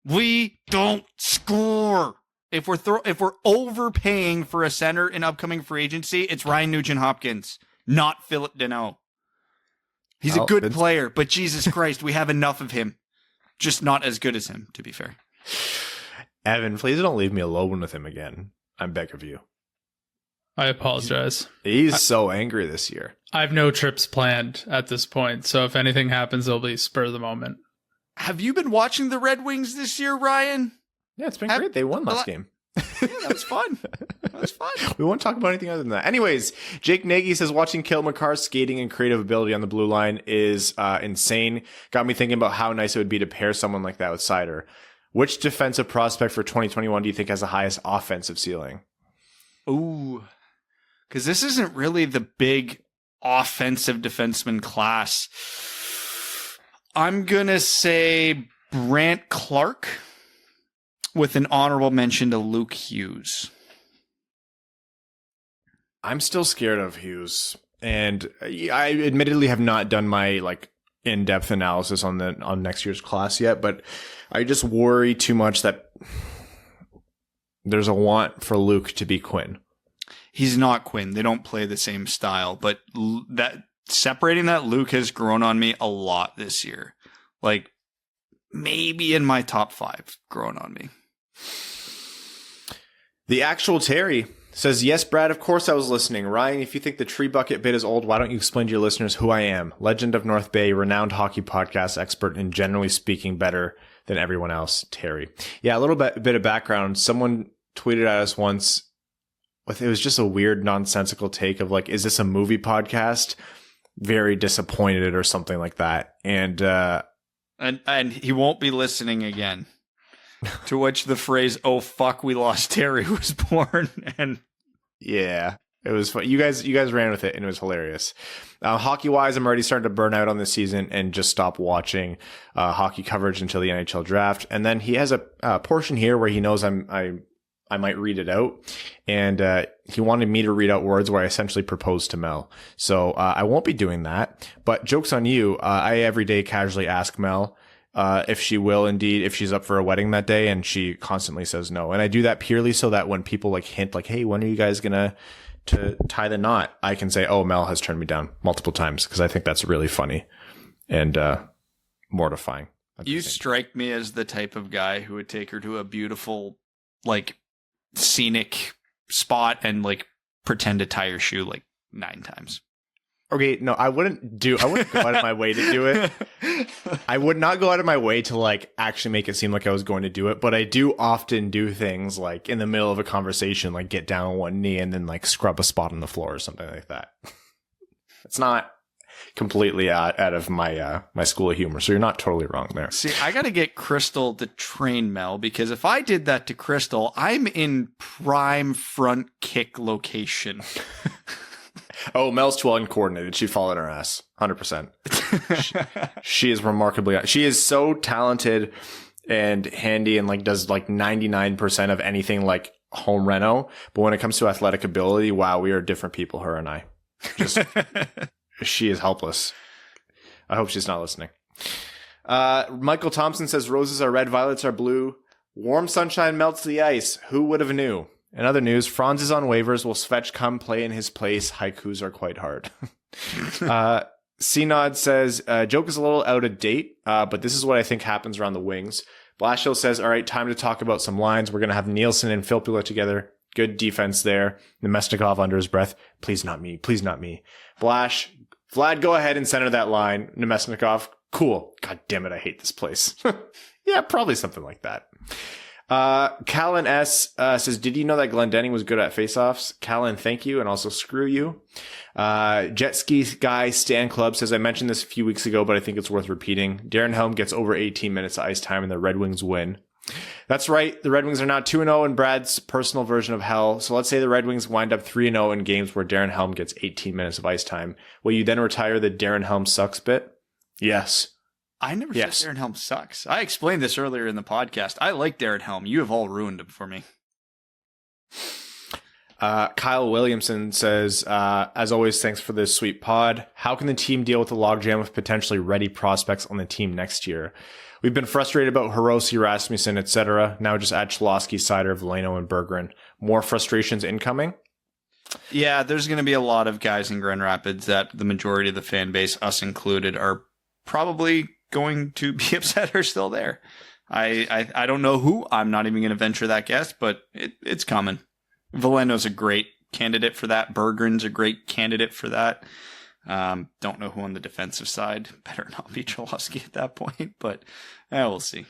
We don't score. If we're overpaying for a center in upcoming free agency, it's Ryan Nugent-Hopkins, not Philip Deneau. He's a good player, but Jesus Christ, we have enough of him. Just not as good as him, to be fair. Evan, please don't leave me alone with him again. I beg of you. I apologize. He's so angry this year. I have no trips planned at this point, so if anything happens, it'll be spur of the moment. Have you been watching the Red Wings this year, Ryan? Yeah, it's been great. They won last game. Yeah, that was fun. That was fun. We won't talk about anything other than that. Anyways, Jake Nagy says watching Cale Makar's skating and creative ability on the blue line is insane. Got me thinking about how nice it would be to pair someone like that with Cider. Which defensive prospect for 2021 do you think has the highest offensive ceiling? Ooh, because this isn't really the big offensive defenseman class. I'm going to say Brant Clark with an honorable mention to Luke Hughes. I'm still scared of Hughes, and I admittedly have not done my in-depth analysis on next year's class yet, but I just worry too much that there's a want for Luke to be Quinn. He's not Quinn. They don't play the same style, but separating that, Luke has grown on me a lot this year. Like maybe in my top 5 grown on me. The actual Terry says, yes, Brad, of course I was listening. Ryan, if you think the tree bucket bit is old, why don't you explain to your listeners who I am? Legend of North Bay, renowned hockey podcast expert, and generally speaking better than everyone else. Terry. Yeah, a little bit of background. Someone tweeted at us once. It was just a weird, nonsensical take of like, is this a movie podcast? Very disappointed or something like that. And he won't be listening again. To which the phrase, "Oh fuck, we lost Terry," was born. And yeah, it was fun. You guys ran with it, and it was hilarious. Hockey wise, I'm already starting to burn out on this season and just stop watching hockey coverage until the NHL draft. And then he has a portion here where he knows I might read it out, and he wanted me to read out words where I essentially proposed to Mel. So I won't be doing that. But joke's on you. I every day casually ask Mel if she will indeed, if she's up for a wedding that day, and she constantly says no. And I do that purely so that when people like hint like, hey, when are you guys gonna to tie the knot, I can say, oh, Mel has turned me down multiple times, because I think that's really funny and mortifying. You strike me as the type of guy who would take her to a beautiful, like, scenic spot and like pretend to tie her shoe like 9 times. Okay, no, I wouldn't go out of my way to do it. I would not go out of my way to like actually make it seem like I was going to do it, but I do often do things like in the middle of a conversation, like get down on one knee and then like scrub a spot on the floor or something like that. It's not completely out of my my school of humor, so you're not totally wrong there. See, I got to get Crystal to train Mel, because if I did that to Crystal, I'm in prime front kick location. Oh, Mel's too uncoordinated. She'd fall on her ass. 100%. She is remarkably... She is so talented and handy and like does like 99% of anything like home reno. But when it comes to athletic ability, wow, we are different people, her and I. Just, she is helpless. I hope she's not listening. Michael Thompson says, roses are red, violets are blue. Warm sunshine melts the ice. Who would have knew? In other news, Frans is on waivers. Will Svech come play in his place? Haikus are quite hard. C-Nod says, joke is a little out of date, but this is what I think happens around the wings. Blashill says, all right, time to talk about some lines. We're going to have Nielsen and Filppula together. Good defense there. Nemesnikov under his breath. Please not me. Please not me. Vlad, go ahead and center that line. Nemesnikov, cool. God damn it, I hate this place. Yeah, probably something like that. Callan S says, did you know that Glendening was good at faceoffs? Callan, thank you, and also screw you. Jet Ski Guy Stan Club says, I mentioned this a few weeks ago, but I think it's worth repeating. Darren Helm gets over 18 minutes of ice time and the Red Wings win. That's right. The Red Wings are now 2-0 in Brad's personal version of hell. So let's say the Red Wings wind up 3-0 in games where Darren Helm gets 18 minutes of ice time. Will you then retire the Darren Helm sucks bit? Yes. I never said Darren Helm sucks. I explained this earlier in the podcast. I like Darren Helm. You have all ruined him for me. Kyle Williamson says, as always, thanks for this sweet pod. How can the team deal with the logjam of potentially ready prospects on the team next year? We've been frustrated about Hirose, Rasmussen, etc. Now just add Cholowski, Cider, Veleno, and Berggren. More frustrations incoming? Yeah, there's going to be a lot of guys in Grand Rapids that the majority of the fan base, us included, are probably going to be upset are still there. I don't know who. I'm not even going to venture that guess, but it's coming. Veleno's a great candidate for that. Berggren's a great candidate for that. Don't know who on the defensive side. Better not be Cholowski at that point, but we'll see.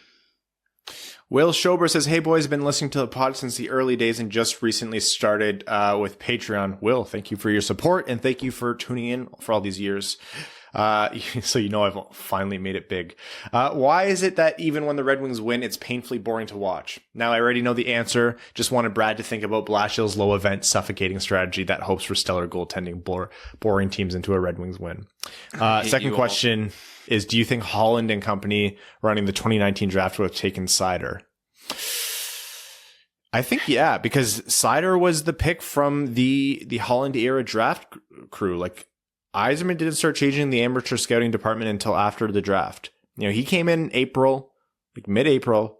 Will Schober says, hey boys, been listening to the pod since the early days and just recently started with Patreon. Will, thank you for your support and thank you for tuning in for all these years. So you know I've finally made it big. Why is it that even when the Red Wings win, it's painfully boring to watch? Now I already know the answer. Just wanted Brad to think about Blashill's low event suffocating strategy that hopes for stellar goaltending, boring teams into a Red Wings win. Second question is, do you think Holland and company running the 2019 draft would have taken Cider? I think, yeah, because Cider was the pick from the Holland era draft crew. Like, Yzerman didn't start changing the amateur scouting department until after the draft. You know, he came in April, like mid-April,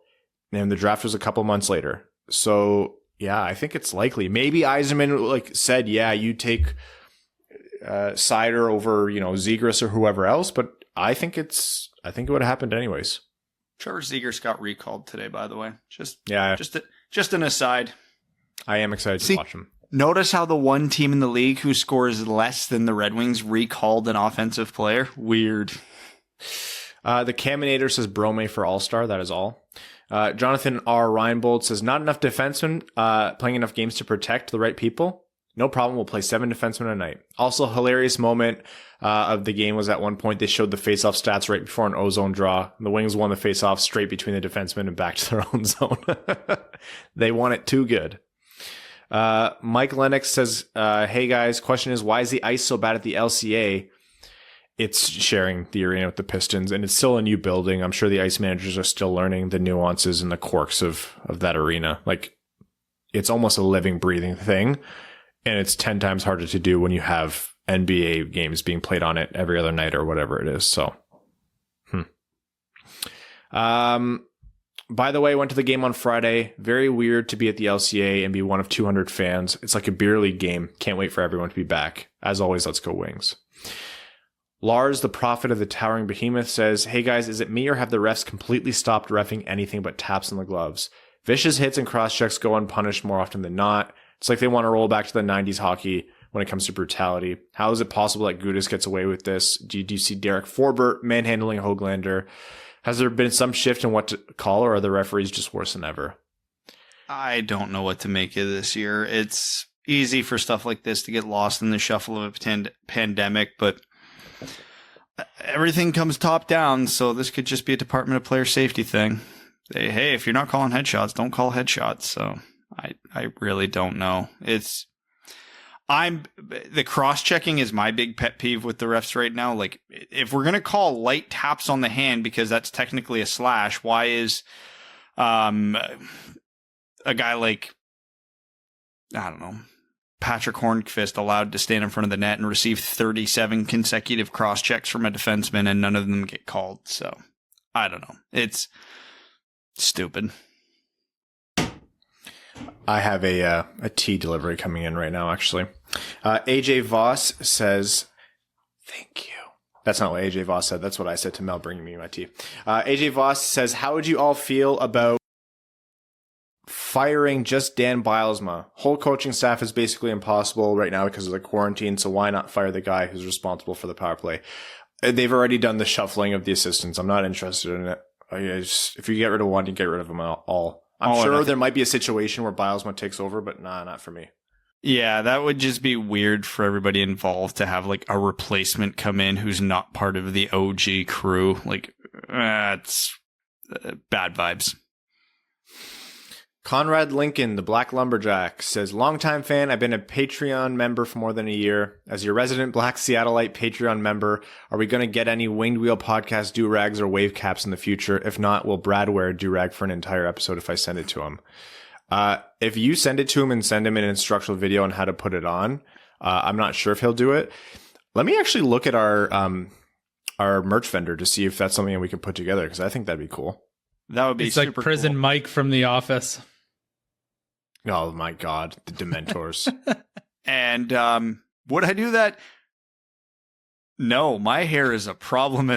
and the draft was a couple months later. So, yeah, I think it's likely. Maybe Yzerman like said, yeah, you take Cider over, you know, Zegras or whoever else, but I think it would have happened anyways. Trevor Zegras got recalled today, by the way. Just an aside. I am excited to watch him. Notice how the one team in the league who scores less than the Red Wings recalled an offensive player? Weird. The Caminator says Brome for All-Star. That is all. Jonathan R. Reinbold says not enough defensemen playing enough games to protect the right people. No problem. We'll play 7 defensemen a night. Also, hilarious moment of the game was at one point they showed the face-off stats right before an O-zone draw. The Wings won the face-off straight between the defensemen and back to their own zone. They won it too good. Mike Lennox says, hey guys, question is, why is the ice so bad at the LCA? It's sharing the arena with the Pistons, and it's still a new building. I'm sure the ice managers are still learning the nuances and the quirks of that arena. Like, it's almost a living, breathing thing, and it's 10 times harder to do when you have NBA games being played on it every other night or whatever it is. So, by the way, went to the game on Friday. Very weird to be at the LCA and be one of 200 fans. It's like a beer league game. Can't wait for everyone to be back. As always, let's go Wings. Lars, the prophet of the towering behemoth, says, hey guys, is it me or have the refs completely stopped reffing anything but taps on the gloves? Vicious hits and cross-checks go unpunished more often than not. It's like they want to roll back to the 90s hockey when it comes to brutality. How is it possible that Gudas gets away with this? Do you see Derek Forbert manhandling Höglander? Has there been some shift in what to call, or are the referees just worse than ever? I don't know what to make of this year. It's easy for stuff like this to get lost in the shuffle of a pandemic, but everything comes top down, so this could just be a Department of Player Safety thing. Hey, if you're not calling headshots, don't call headshots. So I really don't know. The cross-checking is my big pet peeve with the refs right now. Like, if we're going to call light taps on the hand because that's technically a slash, why is a guy like, I don't know, Patrick Hornqvist allowed to stand in front of the net and receive 37 consecutive cross-checks from a defenseman and none of them get called? So, I don't know. It's stupid. I have a tea delivery coming in right now, actually. AJ Voss says, thank you. That's not what AJ Voss said. That's what I said to Mel bringing me my tea. AJ Voss says, how would you all feel about firing just Dan Bylsma? Whole coaching staff is basically impossible right now because of the quarantine, so why not fire the guy who's responsible for the power play? They've already done the shuffling of the assistants. I'm not interested in it. If you get rid of one, you get rid of them all. I'm sure there might be a situation where Bylsma takes over, but nah, not for me. Yeah, that would just be weird for everybody involved to have like a replacement come in who's not part of the OG crew. Like, it's bad vibes. Conrad Lincoln, the Black Lumberjack, says, longtime fan, I've been a Patreon member for more than a year. As your resident Black Seattleite Patreon member, are we going to get any Winged Wheel podcast do-rags or wave caps in the future? If not, will Brad wear a do-rag for an entire episode if I send it to him? If you send it to him and send him an instructional video on how to put it on, I'm not sure if he'll do it. Let me actually look at our merch vendor to see if that's something that we can put together, because I think that'd be cool. That would be it's super like Prison cool. Mike from The Office. Oh my God, the Dementors. And would I do that? No, my hair is a problem.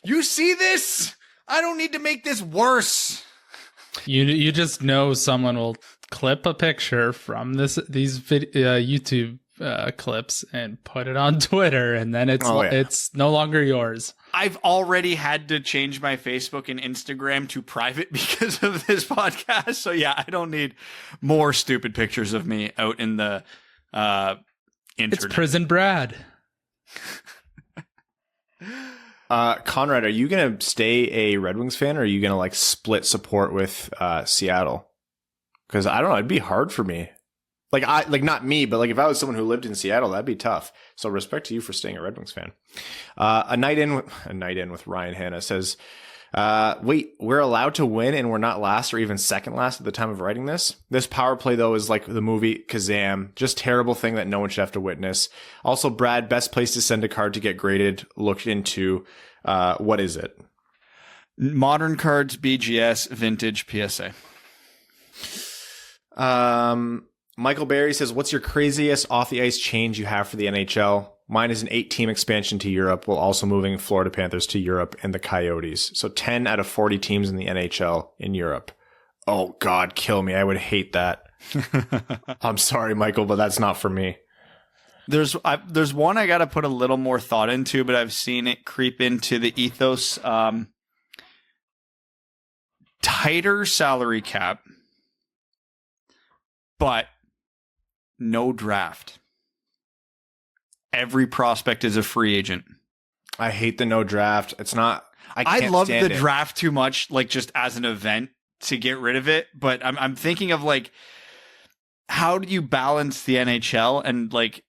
You see this? I don't need to make this worse. You just know someone will clip a picture from these YouTube clips and put it on Twitter, and then it's no longer yours. I've already had to change my Facebook and Instagram to private because of this podcast. So yeah, I don't need more stupid pictures of me out in the internet. It's Prison Brad. Conrad, are you going to stay a Red Wings fan, or are you going to like split support with Seattle? Because I don't know, it'd be hard for me. Like not me, but like if I was someone who lived in Seattle, that'd be tough. So respect to you for staying a Red Wings fan. A night in with Ryan Hanna says, wait, we're allowed to win and we're not last or even second last at the time of writing this. This power play though is like the movie Kazam, just terrible thing that no one should have to witness. Also, Brad, best place to send a card to get graded. Looked into, what is it? Modern Cards, BGS, Vintage, PSA. Michael Barry says, what's your craziest off-the-ice change you have for the NHL? Mine is an 8-team expansion to Europe, while also moving Florida Panthers to Europe and the Coyotes. So 10 out of 40 teams in the NHL in Europe. Oh, God, kill me. I would hate that. I'm sorry, Michael, but that's not for me. There's one I got to put a little more thought into, but I've seen it creep into the ethos. Tighter salary cap, but no draft. Every prospect is a free agent. I hate the no draft. It's not. I love the draft too much, like just as an event to get rid of it. But I'm thinking of like, how do you balance the NHL and like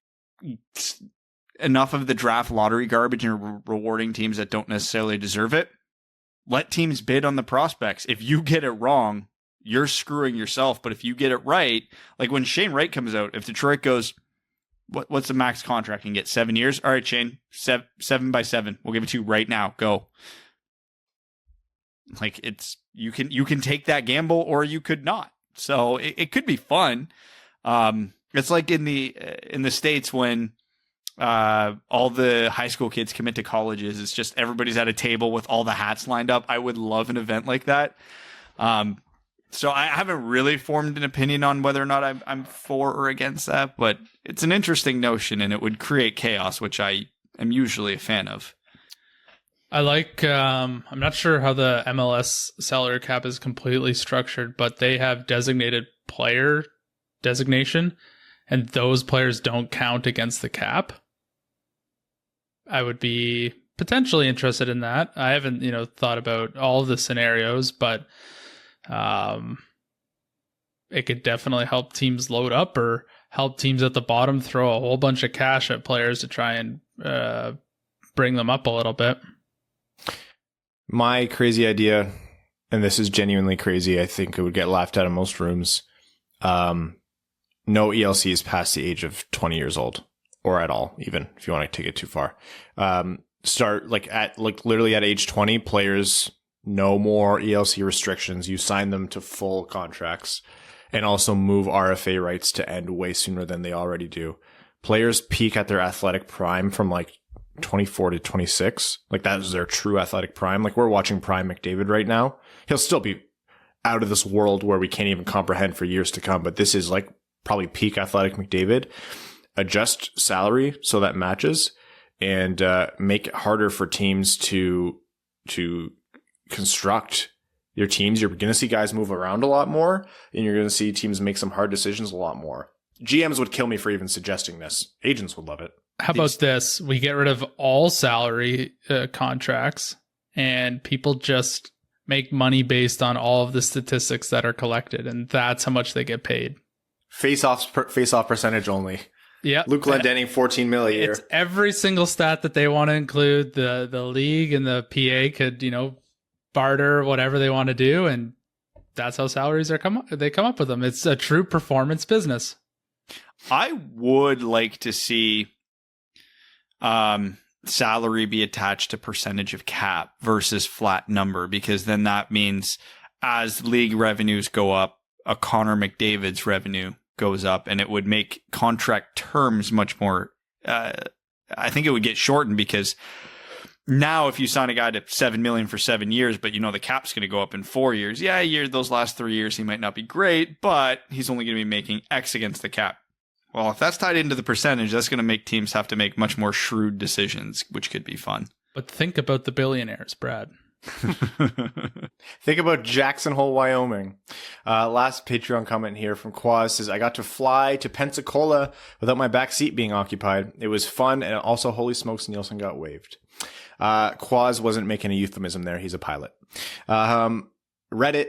enough of the draft lottery garbage and rewarding teams that don't necessarily deserve it? Let teams bid on the prospects. If you get it wrong, you're screwing yourself. But if you get it right, like when Shane Wright comes out, if Detroit goes, what's the max contract and get 7 years? All right, Shane, 7 by 7. We'll give it to you right now. Go. Like you can take that gamble or you could not. So it could be fun. It's like in the States when all the high school kids commit to colleges. It's just everybody's at a table with all the hats lined up. I would love an event like that. So I haven't really formed an opinion on whether or not I'm for or against that, but it's an interesting notion and it would create chaos, which I am usually a fan of. I like, I'm not sure how the MLS salary cap is completely structured, but they have designated player designation, and those players don't count against the cap. I would be potentially interested in that. I haven't, thought about all of the scenarios, but it could definitely help teams load up or help teams at the bottom throw a whole bunch of cash at players to try and bring them up a little bit. My crazy idea, and this is genuinely crazy, I think it would get laughed out of most rooms. No ELCs past the age of 20 years old, or at all, even if you want to take it too far. Start literally at age 20, players, no more ELC restrictions. You sign them to full contracts, and also move RFA rights to end way sooner than they already do. Players peak at their athletic prime from 24 to 26. That is their true athletic prime. We're watching prime McDavid right now. He'll still be out of this world where we can't even comprehend for years to come, but this is probably peak athletic McDavid. Adjust salary so that matches, and make it harder for teams to construct your teams. You're going to see guys move around a lot more, and you're going to see teams make some hard decisions a lot more. GMs would kill me for even suggesting this. Agents would love it. How about this? We get rid of all salary contracts, and people just make money based on all of the statistics that are collected, and that's how much they get paid. Face-off percentage only. Yeah. Luke Glendening, $14 million a year. It's every single stat that they want to include. The league and the PA could, barter whatever they want to do, and that's how salaries they come up with them. It's a true performance business. I would like to see salary be attached to percentage of cap versus flat number, because then that means as league revenues go up, a Connor McDavid's revenue goes up, and it would make contract terms much more, I think it would get shortened, because now if you sign a guy to $7 million for 7 years, but the cap's going to go up in 4 years. Yeah, those last 3 years, he might not be great, but he's only going to be making X against the cap. Well, if that's tied into the percentage, that's going to make teams have to make much more shrewd decisions, which could be fun. But think about the billionaires, Brad. Think about Jackson Hole, Wyoming. Last Patreon comment here from Quaz says, I got to fly to Pensacola without my back seat being occupied. It was fun, and also, holy smokes, Nielsen got waived. Quaz wasn't making a euphemism there. He's a pilot. Reddit.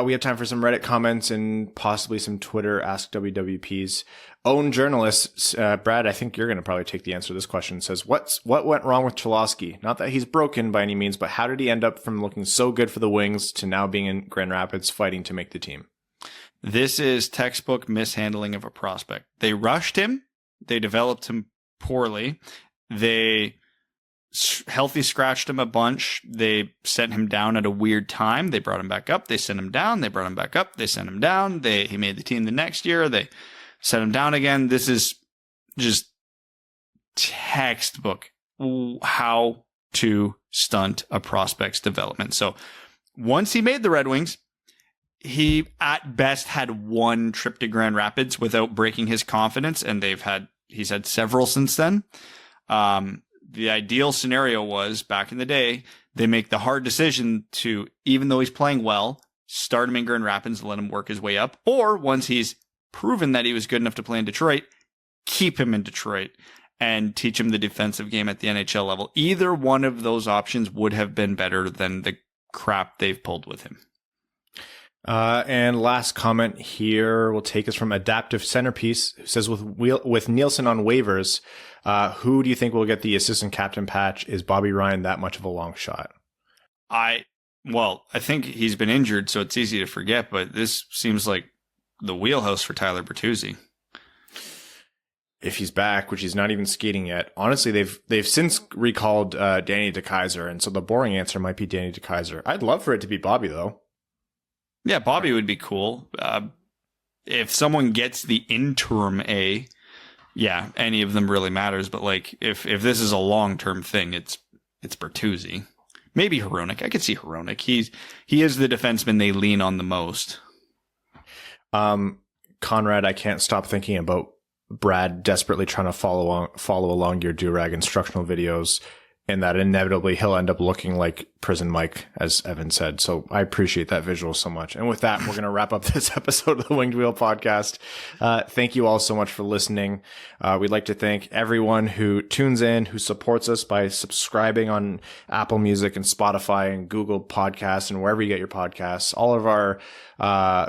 We have time for some Reddit comments and possibly some Twitter Ask WWPs. Own journalists, Brad, I think you're going to probably take the answer to this question, says, what went wrong with Cholowski? Not that he's broken by any means, but how did he end up from looking so good for the Wings to now being in Grand Rapids fighting to make the team? This is textbook mishandling of a prospect. They rushed him. They developed him poorly. They healthy scratched him a bunch. They sent him down at a weird time. They brought him back up. They sent him down. They brought him back up. They sent him down. He made the team the next year. They sent him down again. This is just textbook how to stunt a prospect's development. So once he made the Red Wings, he at best had one trip to Grand Rapids without breaking his confidence, and they've had he's had several since then. The ideal scenario was back in the day, they make the hard decision to, even though he's playing well, start him in Grand Rapids and let him work his way up. Or once he's proven that he was good enough to play in Detroit, keep him in Detroit and teach him the defensive game at the NHL level. Either one of those options would have been better than the crap they've pulled with him. And last comment here will take us from Adaptive Centerpiece, who says, with Nielsen on waivers, who do you think will get the assistant captain patch? Is Bobby Ryan that much of a long shot? I think he's been injured, so it's easy to forget, but this seems like the wheelhouse for Tyler Bertuzzi. If he's back, which he's not even skating yet. Honestly, they've since recalled Danny DeKeyser, and so the boring answer might be Danny DeKeyser. I'd love for it to be Bobby, though. Yeah, Bobby would be cool. If someone gets the interim A, yeah, any of them really matters. But like, if this is a long-term thing, it's Bertuzzi. Maybe Hronek. I could see Hronek. He is the defenseman they lean on the most. Conrad, I can't stop thinking about Brad desperately trying to follow along your Durag instructional videos, and that inevitably he'll end up looking like Prison Mike, as Evan said. So I appreciate that visual so much. And with that, we're going to wrap up this episode of the Winged Wheel podcast. Thank you all so much for listening. We'd like to thank everyone who tunes in, who supports us by subscribing on Apple Music and Spotify and Google Podcasts and wherever you get your podcasts. All of our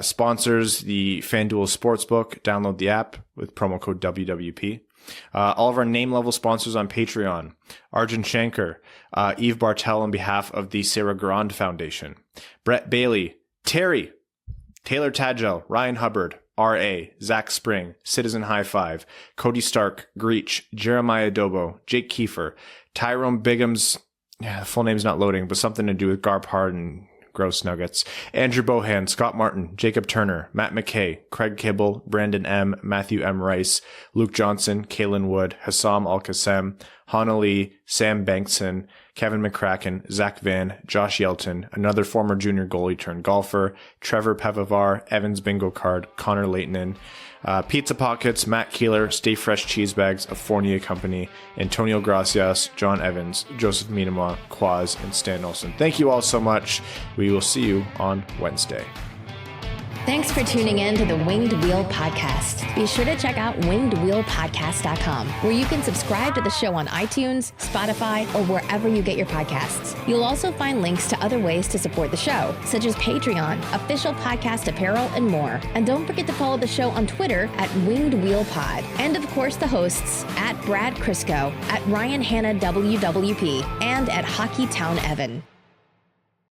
sponsors, the FanDuel Sportsbook, download the app with promo code WWP. All of our name level sponsors on Patreon, Arjun Shankar, Eve Bartel on behalf of the Sarah Grand Foundation, Brett Bailey, Terry, Taylor Tadgell, Ryan Hubbard, R.A., Zach Spring, Citizen High Five, Cody Stark, Greach, Jeremiah Dobo, Jake Kiefer, Tyrone Bigham's, the full name's not loading, but something to do with Garp Hard and Gross Nuggets, Andrew Bohan, Scott Martin, Jacob Turner, Matt McKay, Craig Kibble, Brandon M., Matthew M. Rice, Luke Johnson, Kalen Wood, Hassam Al-Qassem, Hana Lee, Sam Bankson, Kevin McCracken, Zach Van, Josh Yelton, another former junior goalie turned golfer, Trevor Pevavar, Evans Bingo Card, Connor Leightonen, Pizza Pockets, Matt Keeler, Stay Fresh Cheese Bags of Fournier Company, Antonio Gracias, John Evans, Joseph Minama, Quaz, and Stan Olsen. Thank you all so much. We will see you on Wednesday. Thanks for tuning in to the Winged Wheel Podcast. Be sure to check out wingedwheelpodcast.com, where you can subscribe to the show on iTunes, Spotify, or wherever you get your podcasts. You'll also find links to other ways to support the show, such as Patreon, official podcast apparel, and more. And don't forget to follow the show on Twitter at Winged Wheel Pod. And of course, the hosts at Brad Crisco, at Ryan Hanna WWP, and at Hockey Town Evan.